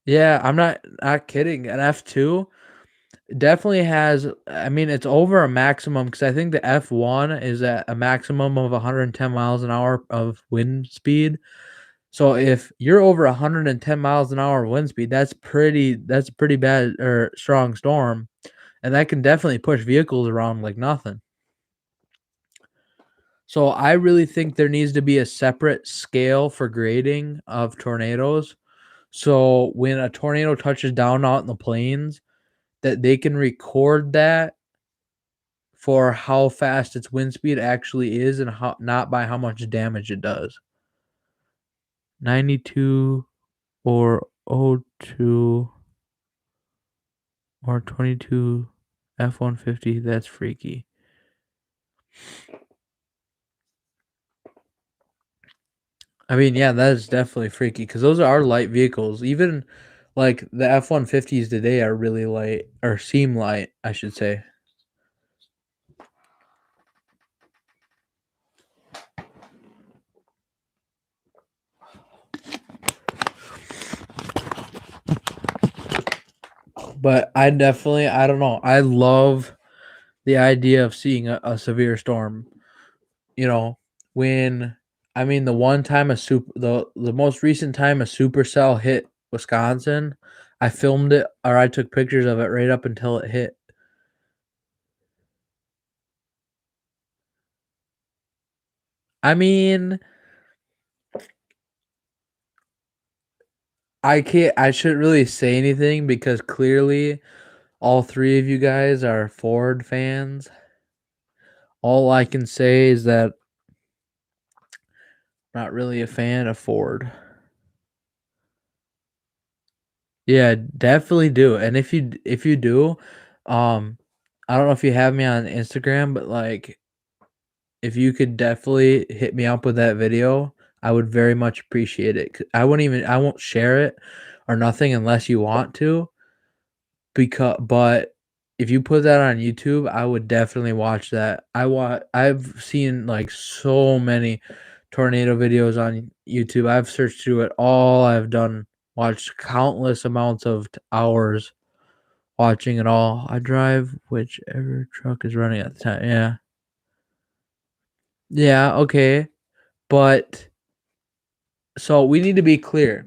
Yeah, I'm not kidding. An F2 definitely has, I mean, it's over a maximum because I think the F1 is at a maximum of 110 miles an hour of wind speed. So if you're over 110 miles an hour wind speed, that's pretty bad or strong storm, and that can definitely push vehicles around like nothing. So I really think there needs to be a separate scale for grading of tornadoes. So when a tornado touches down out in the plains, that they can record that for how fast its wind speed actually is and how not by how much damage it does. 92 or 02 or 22 F-150, that's freaky. I mean, yeah, that is definitely freaky because those are light vehicles. Even like the F-150s today are really light or seem light, I should say. But I don't know. I love the idea of seeing a severe storm. You know, when I mean the one time the most recent time a supercell hit Wisconsin, I filmed it or I took pictures of it right up until it hit. I mean, I shouldn't really say anything because clearly all three of you guys are Ford fans. All I can say is that I'm not really a fan of Ford. Yeah, definitely do. And if you do, I don't know if you have me on Instagram, but like if you could definitely hit me up with that video, I would very much appreciate it. I won't share it or nothing unless you want to. But if you put that on YouTube, I would definitely watch that. I've seen like so many tornado videos on YouTube. I've searched through it all. Watched countless amounts of hours watching it all. I drive whichever truck is running at the time. Yeah. Yeah, okay. But so we need to be clear.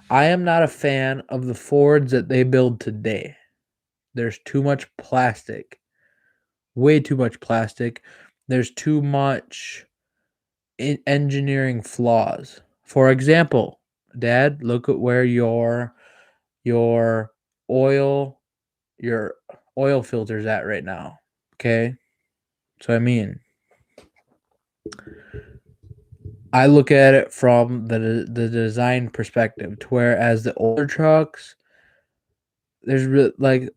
I am not a fan of the Fords that they build today. There's too much plastic. Way too much plastic. There's too much engineering flaws. For example, Dad, look at where your oil your oil filter's at right now. Okay? So I mean, I look at it from the design perspective, to whereas the older trucks, there's like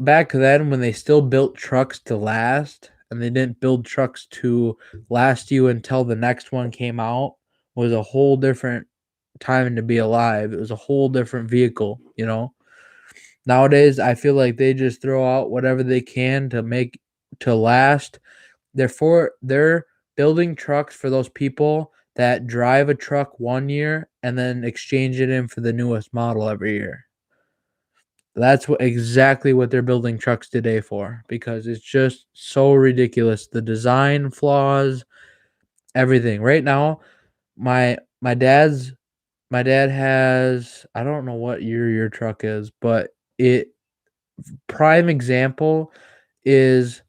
back then when they still built trucks to last and they didn't build trucks to last you until the next one came out was a whole different time to be alive. It was a whole different vehicle, you know. Nowadays, I feel like they just throw out whatever they can to make to last. They're building trucks for those people that drive a truck 1 year and then exchange it in for the newest model every year. That's exactly what they're building trucks today for because it's just so ridiculous. The design flaws, everything. Right now, my dad's my dad has, I don't know what year your truck is, but it prime example is,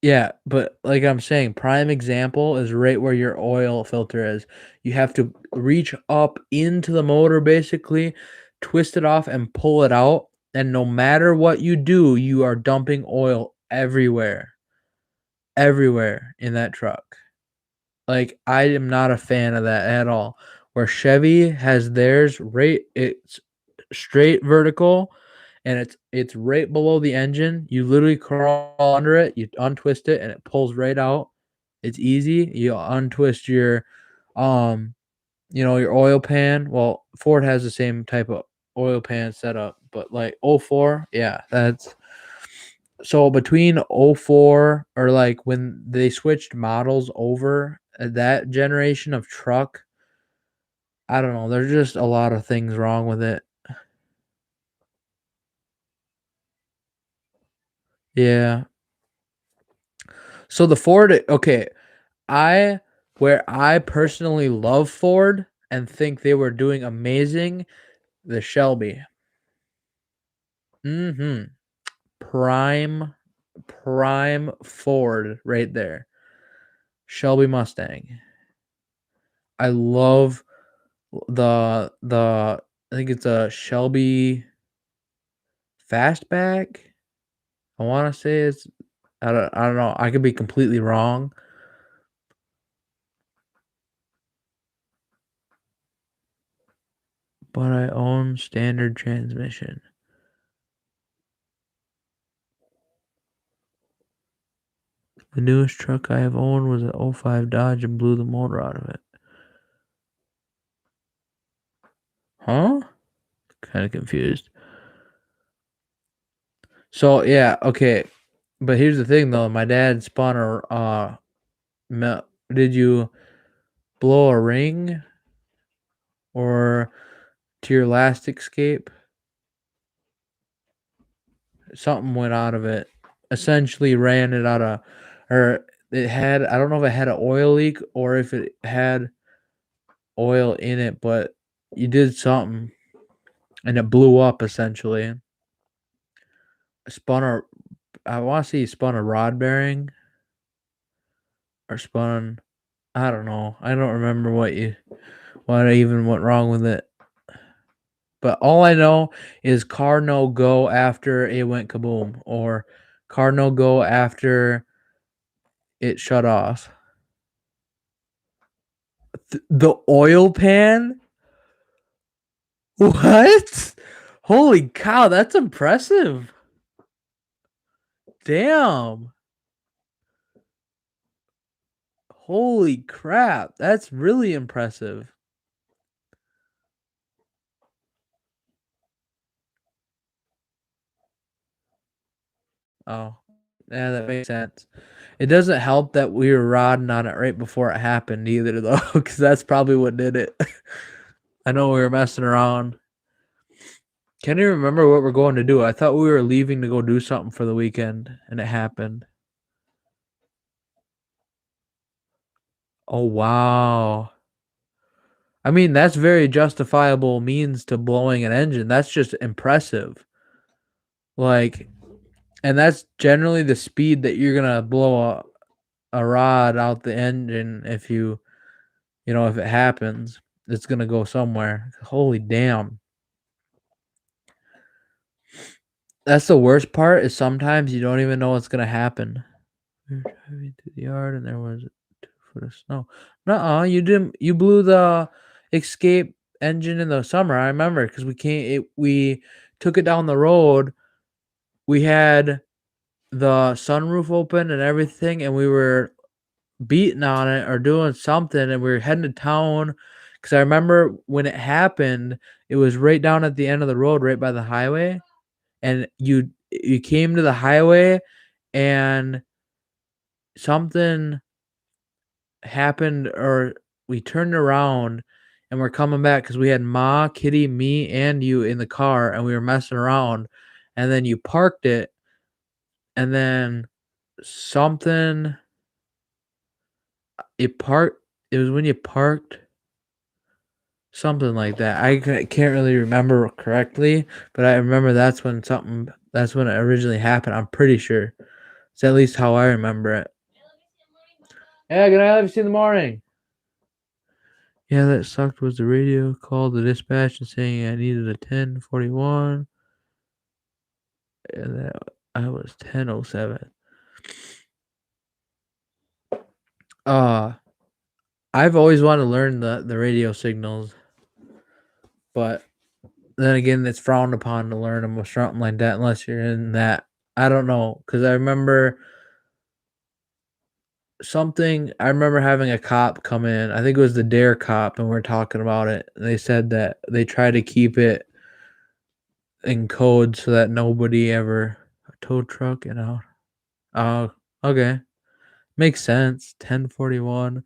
yeah, but like I'm saying, prime example is right where your oil filter is. You have to reach up into the motor basically, twist it off and pull it out. And no matter what you do, you are dumping oil everywhere. Everywhere in that truck. Like I am not a fan of that at all. Where Chevy has theirs right, it's straight vertical and it's right below the engine. You literally crawl under it, you untwist it, and it pulls right out. It's easy. You untwist your, your oil pan. Well, Ford has the same type of oil pan setup, but like '04, yeah, that's so between '04 or like when they switched models over that generation of truck. I don't know. There's just a lot of things wrong with it. Yeah. So the Ford, okay, I where I personally love Ford and think they were doing amazing, the Shelby. Mhm. Prime prime Ford right there. Shelby Mustang. I love the I think it's a Shelby Fastback. I want to say it's I don't know. I could be completely wrong. But I own standard transmission. The newest truck I have owned was an '05 Dodge and blew the motor out of it. Huh? Kind of confused. So yeah, okay. But here's the thing though, my dad spun a did you blow a ring or to your last escape? Something went out of it. Essentially ran it out of, or it had, I don't know if it had an oil leak or if it had oil in it, but you did something and it blew up essentially. Spun a, I want to say you spun a rod bearing or spun, I don't know. I don't remember what even went wrong with it. But all I know is car no go after it went kaboom or car no go after it shut off. The oil pan? What? Holy cow, that's impressive. Damn. Holy crap, that's really impressive. Oh, yeah, that makes sense. It doesn't help that we were rodding on it right before it happened either, though, because that's probably what did it. I know we were messing around. Can't even remember what we're going to do. I thought we were leaving to go do something for the weekend, and it happened. Oh, wow. I mean, that's very justifiable means to blowing an engine. That's just impressive. Like, and that's generally the speed that you're gonna blow a rod out the engine if if it happens. It's gonna go somewhere. Holy damn. That's the worst part is sometimes you don't even know what's gonna happen. We were driving to the yard and there was 2 foot of snow. Nuh-uh, you didn't. You blew the escape engine in the summer. I remember because we took it down the road, we had the sunroof open and everything, and we were beating on it or doing something, and we were heading to town. Because I remember when it happened, it was right down at the end of the road, right by the highway, and you came to the highway, and something happened, or we turned around and we're coming back because we had Ma, Kitty, me, and you in the car, and we were messing around, and then you parked it, and then something it was when you parked, something like that. I can't really remember correctly, but I remember that's when it originally happened. I'm pretty sure. It's at least how I remember it. Yeah, good night. Let me see in the morning. Yeah, that sucked. Was the radio called the dispatch and saying I needed a 1041, and that I was 1007. I've always wanted to learn the radio signals, but then again, it's frowned upon to learn them or something like that unless you're in that. I don't know, because I remember having a cop come in. I think it was the Dare cop, and we're talking about it. And they said that they try to keep it in code so that nobody ever a tow truck and out. Oh, okay, makes sense. 1041,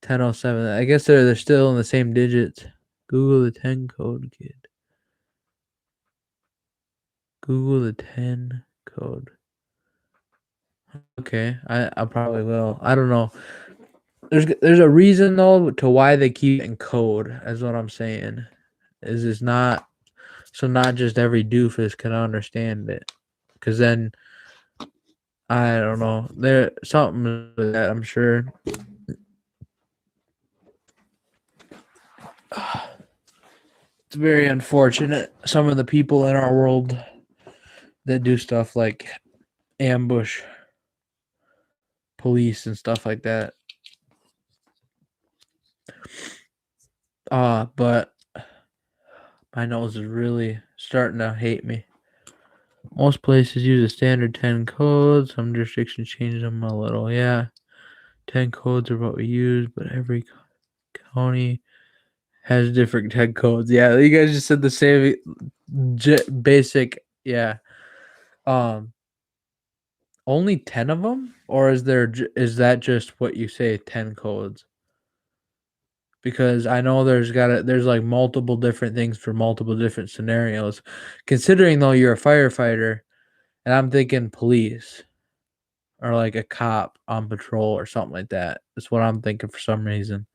1007. I guess they're still in the same digits. Google the 10 code, kid. Google the 10 code. Okay, I probably will. I don't know. There's a reason though to why they keep it in code. Is what I'm saying. Is it's not so not just every doofus can understand it. Because then I don't know. There's something with that, I'm sure. It's very unfortunate. Some of the people in our world that do stuff like ambush police and stuff like that. But my nose is really starting to hate me. Most places use a standard 10 code. Some jurisdictions change them a little. Yeah, 10 codes are what we use, but every county has different 10 codes. Yeah, you guys just said the same basic. Yeah. Only 10 of them, or is that just what you say, 10 codes? Because I know there's like multiple different things for multiple different scenarios. Considering though you're a firefighter, and I'm thinking police or like a cop on patrol or something like that. That's what I'm thinking for some reason.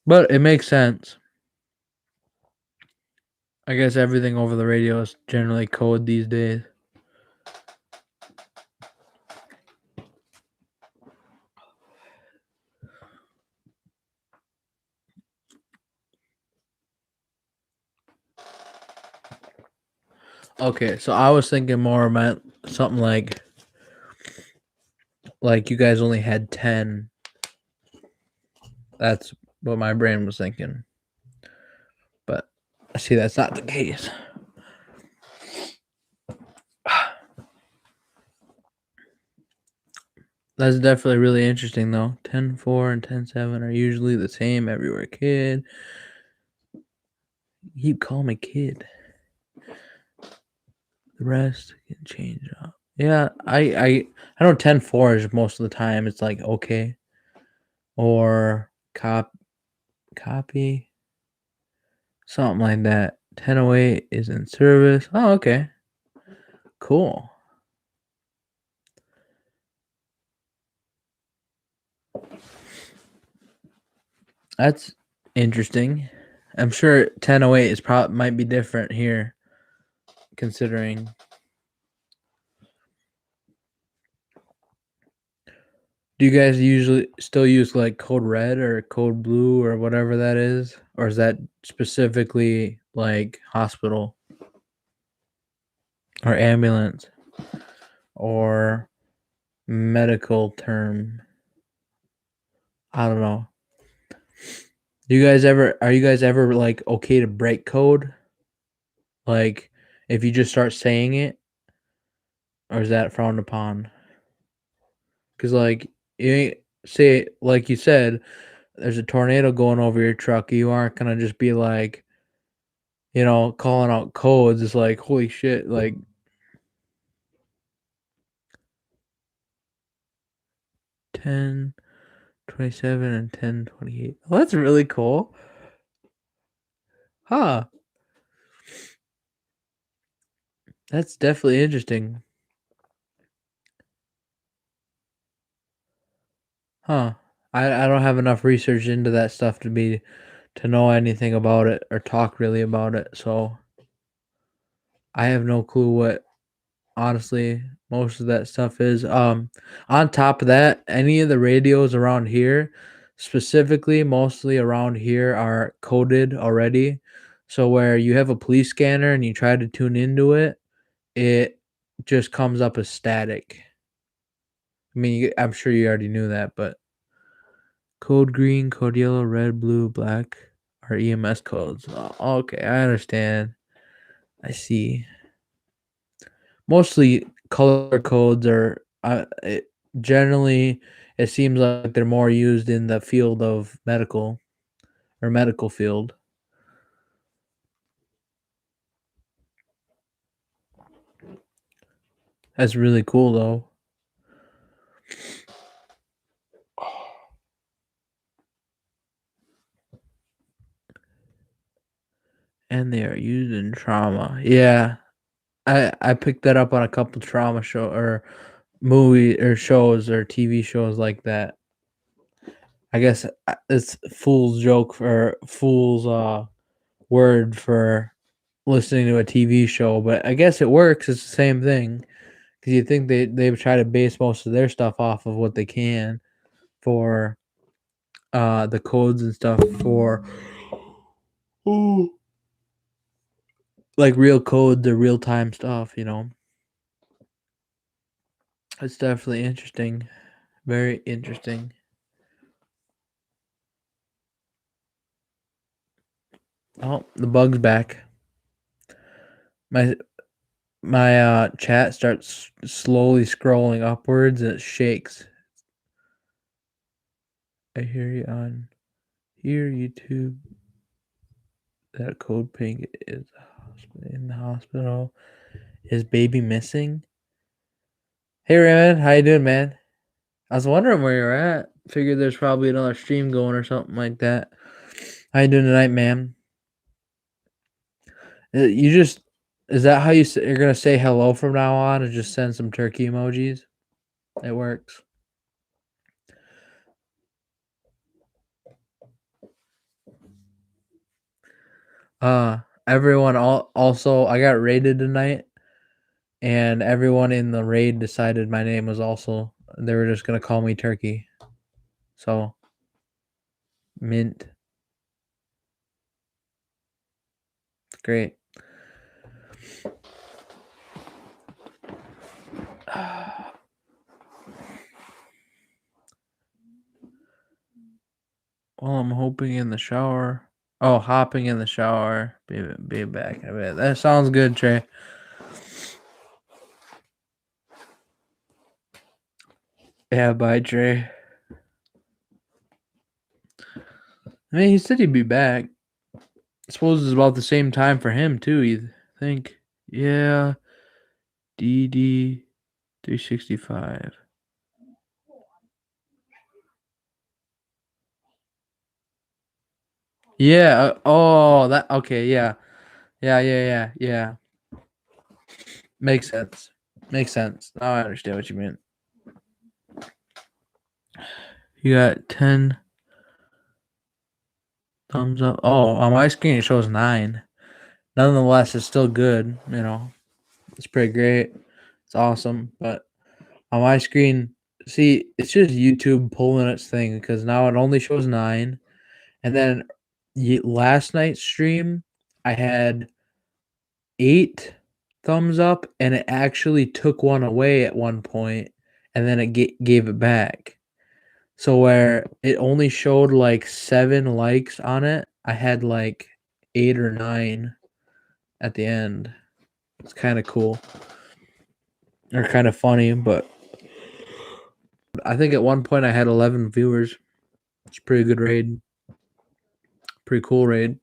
But it makes sense. I guess everything over the radio is generally code these days. Okay, so I was thinking more meant something like you guys only had 10. That's what my brain was thinking. But I see that's not the case. That's definitely really interesting though. 10-4 and 10-7 are usually the same everywhere, kid. You keep calling me kid. The rest can change up. Yeah, I know 10-4 is most of the time it's like okay. Or copy. Something like that. 1008 is in service. Oh, okay. Cool. That's interesting. I'm sure 1008 is might be different here, considering. Do you guys usually still use like code red or code blue or whatever that is? Or is that specifically like hospital or ambulance or medical term? I don't know. Are you guys ever like okay to break code? Like, if you just start saying it, or is that frowned upon? Because like, you ain't say like you said, there's a tornado going over your truck. You aren't gonna just be like, calling out codes. It's like, holy shit, like 10:27 and 10:28. Well, that's really cool. Huh. That's definitely interesting. Huh. I don't have enough research into that stuff to know anything about it or talk really about it. So I have no clue what honestly most of that stuff is. On top of that, any of the radios around here, specifically mostly around here, are coded already. So where you have a police scanner and you try to tune into it, it just comes up as static. I mean, I'm sure you already knew that, but code green, code yellow, red, blue, black are EMS codes. Oh, okay, I understand. I see. Mostly color codes are generally it seems like they're more used in the field of medical field. That's really cool though. And they are used in trauma. Yeah. I picked that up on a couple trauma show or movie or shows or TV shows like that. I guess it's fool's joke for fool's word for listening to a TV show, but I guess it works. It's the same thing because you think they try to base most of their stuff off of what they can for the codes and stuff for ooh, like real codes or real time stuff. It's definitely interesting. Very interesting. Oh, the bug's back. My my chat starts slowly scrolling upwards and it shakes. I hear you on here, YouTube. That code pink is in the hospital. Is baby missing? Hey Raymond, how you doing, man? I was wondering where you're at. Figured there's probably another stream going or something like that. How you doing tonight, ma'am? You just is that how you're gonna say hello from now on and just send some turkey emojis? It works. Everyone also I got raided tonight, and everyone in the raid decided my name was also. They were just gonna call me Turkey. So, mint. Great. Well, I'm hoping in the shower. Oh, hopping in the shower. Be back in a bit. That sounds good, Trey. Yeah, bye, Trey. I mean, he said he'd be back. I suppose it's about the same time for him too. You think? Yeah. DD 365. Yeah. Oh, that okay. Yeah. Yeah. Makes sense. Makes sense. Now I understand what you mean. You got 10 thumbs up. Oh, on my screen it shows 9. Nonetheless, it's still good. It's pretty great. It's awesome. But on my screen, see, it's just YouTube pulling its thing because now it only shows 9. And then last night's stream, I had 8 thumbs up, and it actually took one away at one point, and then it gave it back. So where it only showed like 7 likes on it, I had like 8 or 9 at the end. It's kind of cool. Or kind of funny, but I think at one point I had 11 viewers. It's a pretty good raid. Pretty cool raid.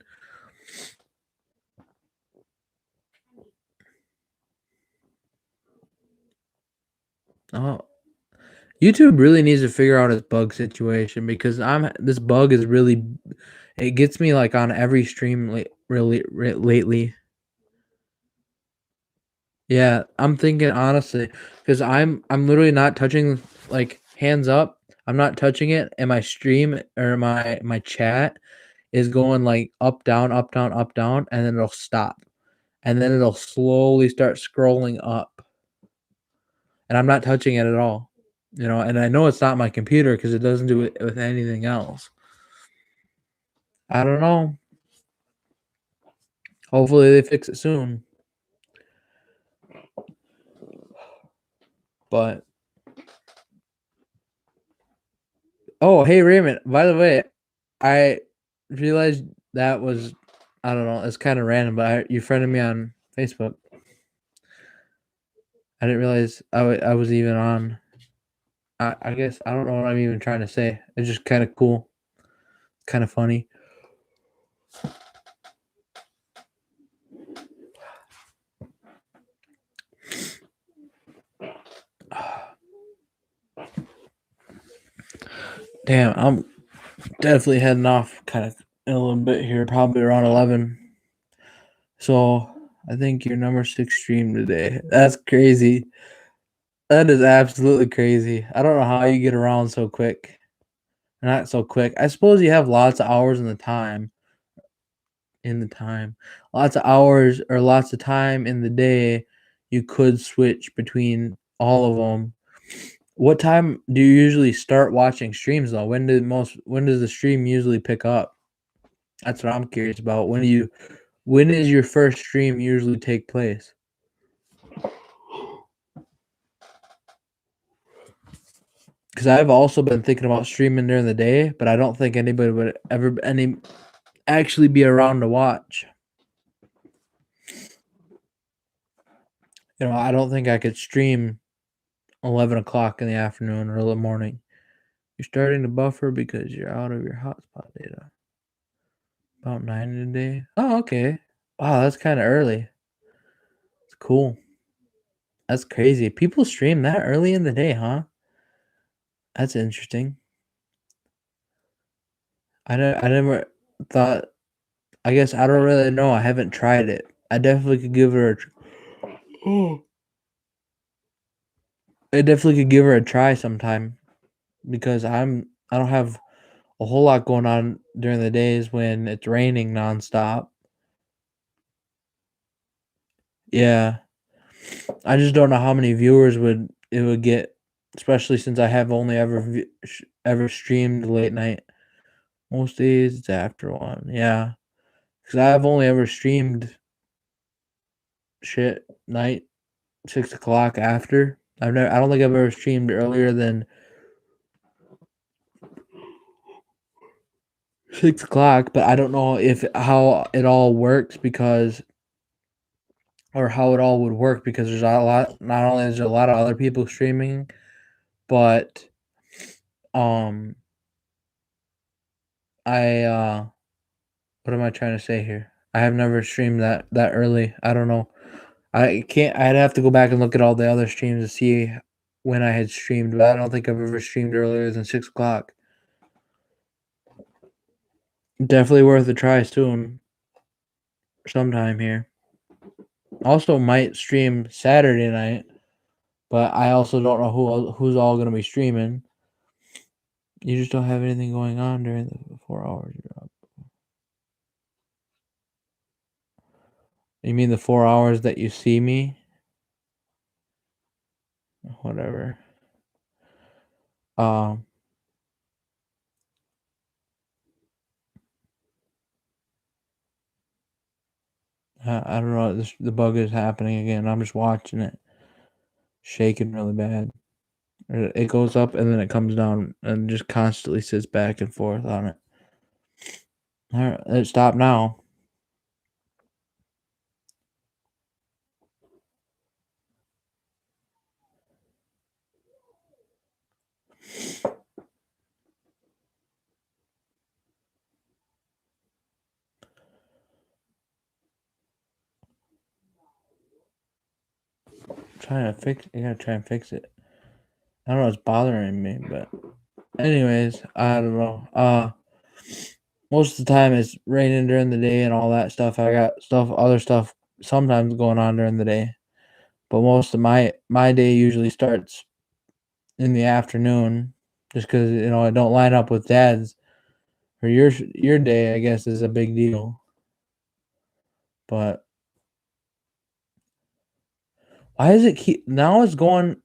Oh, YouTube really needs to figure out its bug situation because this bug is really, it gets me like on every stream lately. Yeah, I'm thinking honestly because I'm literally not touching, like, hands up. I'm not touching it, and my stream or my chat is going like up down up down up down, and then it'll stop, and then it'll slowly start scrolling up, and I'm not touching it at all. And I know it's not my computer because it doesn't do it with anything else. I don't know. Hopefully they fix it soon. But oh, hey Raymond, by the way, I realized that was, I don't know, it's kind of random, but you friended me on Facebook. I didn't realize I was even on. I guess I don't know what I'm even trying to say. It's just kind of cool, kind of funny. Damn, I'm definitely heading off kind of in a little bit here, probably around 11. So I think your number 6 stream today. That's crazy. That is absolutely crazy. I don't know how you get around so quick. Not so quick. I suppose you have lots of hours in the time. Lots of hours or lots of time in the day. You could switch between all of them. What time do you usually start watching streams though? When does the stream usually pick up? That's what I'm curious about. When does your first stream usually take place? Because I've also been thinking about streaming during the day, but I don't think anybody would ever actually be around to watch. I don't think I could stream 11 o'clock in the afternoon or the morning. You're starting to buffer because you're out of your hotspot data. About 9 in a day. Oh, okay. Wow, that's kind of early. It's cool. That's crazy. People stream that early in the day, huh? That's interesting. I never thought. I guess I don't really know. I haven't tried it. I definitely could give her I definitely could give her a try sometime because I don't have a whole lot going on during the days when it's raining nonstop. Yeah. I just don't know how many viewers it would get, especially since I have only ever streamed late night. Most days it's after 1. Yeah. Because I've only ever streamed night 6 o'clock after. I don't think I've ever streamed earlier than 6 o'clock, but I don't know how it all works or how it all would work because there's a lot. Not only is there a lot of other people streaming, but I what am I trying to say here? I have never streamed that early. I don't know. I can't. I'd have to go back and look at all the other streams to see when I had streamed, but I don't think I've ever streamed earlier than 6 o'clock. Definitely worth a try soon. Sometime here. Also might stream Saturday night, but I also don't know who's all gonna be streaming. You just don't have anything going on during the 4 hours you're up. You mean the 4 hours that you see me? Whatever. I don't know. The bug is happening again. I'm just watching it shaking really bad. It goes up and then it comes down and just constantly sits back and forth on it. All right, it stopped now. trying to fix. I gotta try and fix it. I don't know what's bothering me, but anyways, I don't know. Most of the time it's raining during the day and all that stuff. I got other stuff sometimes going on during the day, but most of my day usually starts in the afternoon, just because it don't line up with Dad's or your day. I guess is a big deal, but why does it keep now? It's going.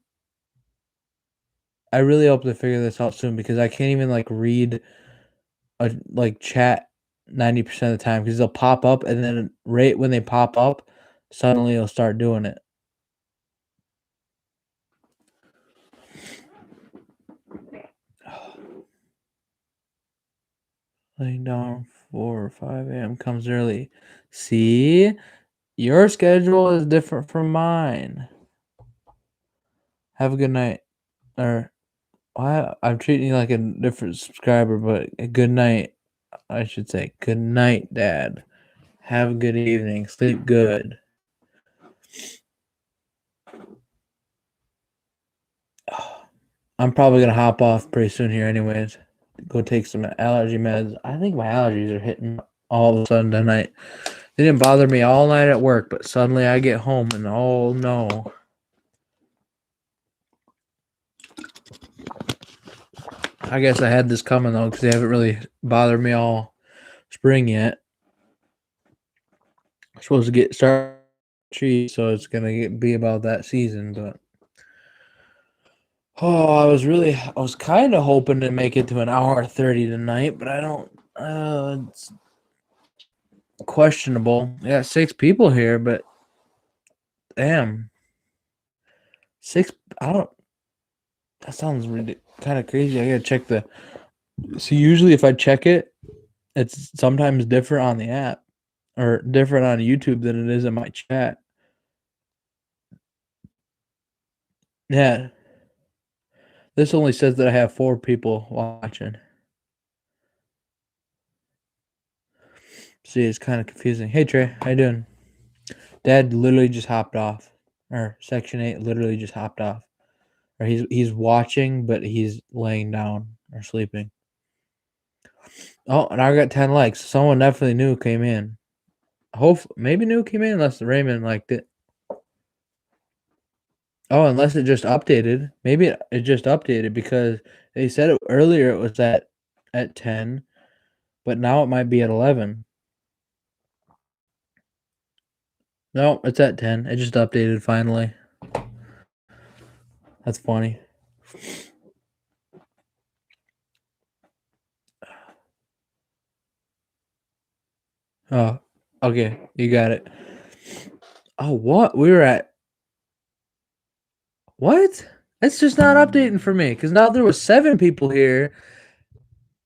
I really hope to figure this out soon because I can't even read chat 90% of the time because they'll pop up and then right when they pop up, suddenly it'll start doing it. Laying down 4 or 5 a.m. comes early. See, your schedule is different from mine. Have a good night. Or why I'm treating you like a different subscriber, but a good night. I should say good night, Dad. Have a good evening. Sleep good. I'm probably gonna hop off pretty soon here, anyways. Go take some allergy meds. I think my allergies are hitting all of a sudden tonight. They didn't bother me all night at work, but suddenly I get home and oh no. I guess I had this coming though, because they haven't really bothered me all spring yet. I'm supposed to start tree, so it's gonna be about that season, but I was kind of hoping to make it to an hour 30 tonight, but I don't. It's questionable. Yeah, 6 people here, but damn, 6. I don't. That sounds kind of crazy. I gotta check the. So usually, if I check it, it's sometimes different on the app or different on YouTube than it is in my chat. Yeah. This only says that I have 4 people watching. See, it's kind of confusing. Hey Trey, how you doing? Dad literally just hopped off. Or Section 8 literally just hopped off. Or he's watching, but he's laying down or sleeping. Oh, and I got 10 likes. Someone definitely new came in. Maybe new came in unless Raymond liked it. Oh, unless it just updated. Maybe it just updated because they said earlier it was at 10, but now it might be at 11. No, it's at 10. It just updated finally. That's funny. Oh, okay. You got it. Oh, what? We were at what? It's just not updating for me because now there was 7 people here.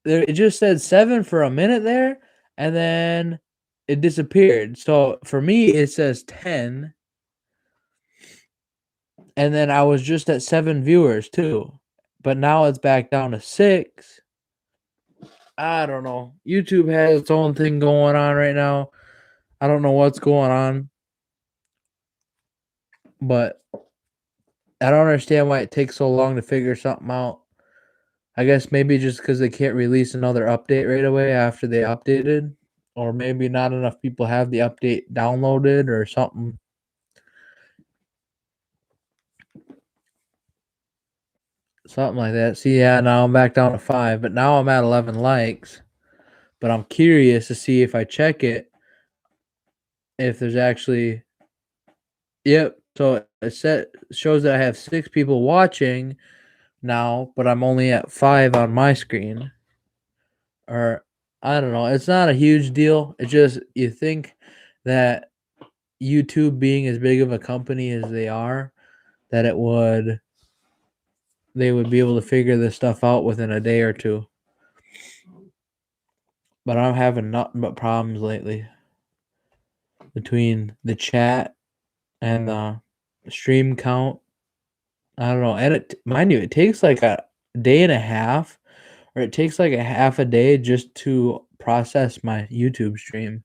It just said 7 for a minute there, and then it disappeared. So for me, it says 10, and then I was just at 7 viewers too, but now it's back down to 6. I don't know. YouTube has its own thing going on right now. I don't know what's going on, but I don't understand why it takes so long to figure something out. I guess maybe just because they can't release another update right away after they updated, or maybe not enough people have the update downloaded or something. Something like that. See, yeah, now I'm back down to 5, but now I'm at 11 likes. But I'm curious to see if I check it, if there's actually. Yep. So it shows that I have 6 people watching now, but I'm only at 5 on my screen. Or I don't know. It's not a huge deal. It's just you think that YouTube being as big of a company as they are, that they would be able to figure this stuff out within a day or two. But I'm having nothing but problems lately between the chat and the stream count. I don't know. And mind you, it takes like a day and a half, or it takes like a half a day just to process my YouTube stream.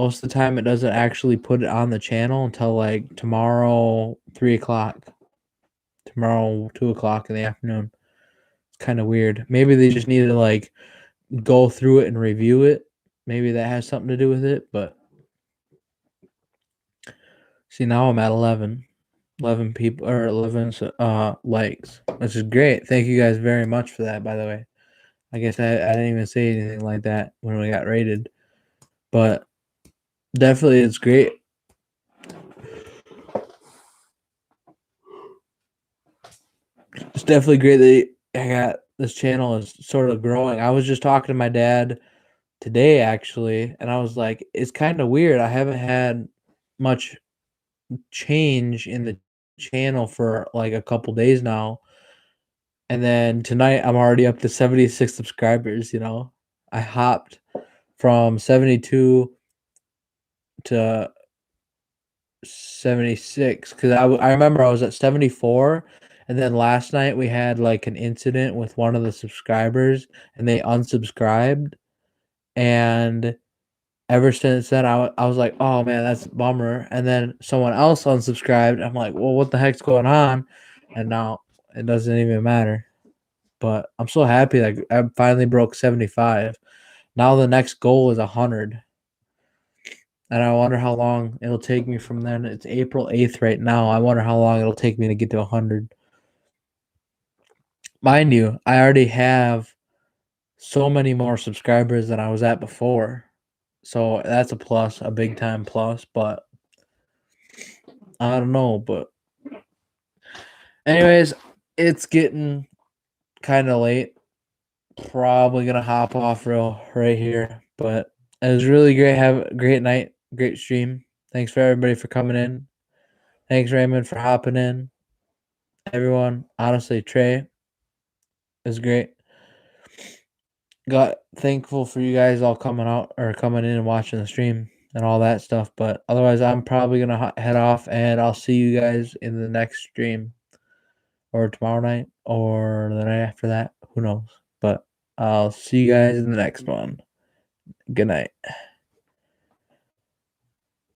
Most of the time, it doesn't actually put it on the channel until like tomorrow, 3 o'clock. Tomorrow, 2 o'clock in the afternoon. It's kind of weird. Maybe they just need to like go through it and review it. Maybe that has something to do with it. But see, now I'm at 11 people or 11 likes, which is great. Thank you guys very much for that, by the way. I guess I didn't even say anything like that when we got rated, but definitely it's great. It's definitely great that I got this channel is sort of growing. I was just talking to my dad today actually, and I was like, it's kind of weird. I haven't had much change in the channel for like a couple days now. And then tonight I'm already up to 76 subscribers, you know. I hopped from 72 to 76 because I remember I was at 74, and then last night we had like an incident with one of the subscribers and they unsubscribed, and ever since then I was like, oh man, that's a bummer. And then someone else unsubscribed. I'm like, well, what the heck's going on? And now it doesn't even matter. But I'm so happy that I finally broke 75. Now the next goal is 100. And I wonder how long it'll take me from then. It's April 8th right now. I wonder how long it'll take me to get to 100. Mind you, I already have so many more subscribers than I was at before. So that's a plus, a big time plus. But I don't know. But, anyways, it's getting kind of late. Probably going to hop off right here. But it was really great. Have a great night. Great stream. Thanks for everybody for coming in. Thanks, Raymond, for hopping in. Everyone, honestly, Trey is great. Got thankful for you guys all coming out or coming in and watching the stream and all that stuff. But otherwise, I'm probably going to head off, and I'll see you guys in the next stream or tomorrow night or the night after that. Who knows? But I'll see you guys in the next one. Good night.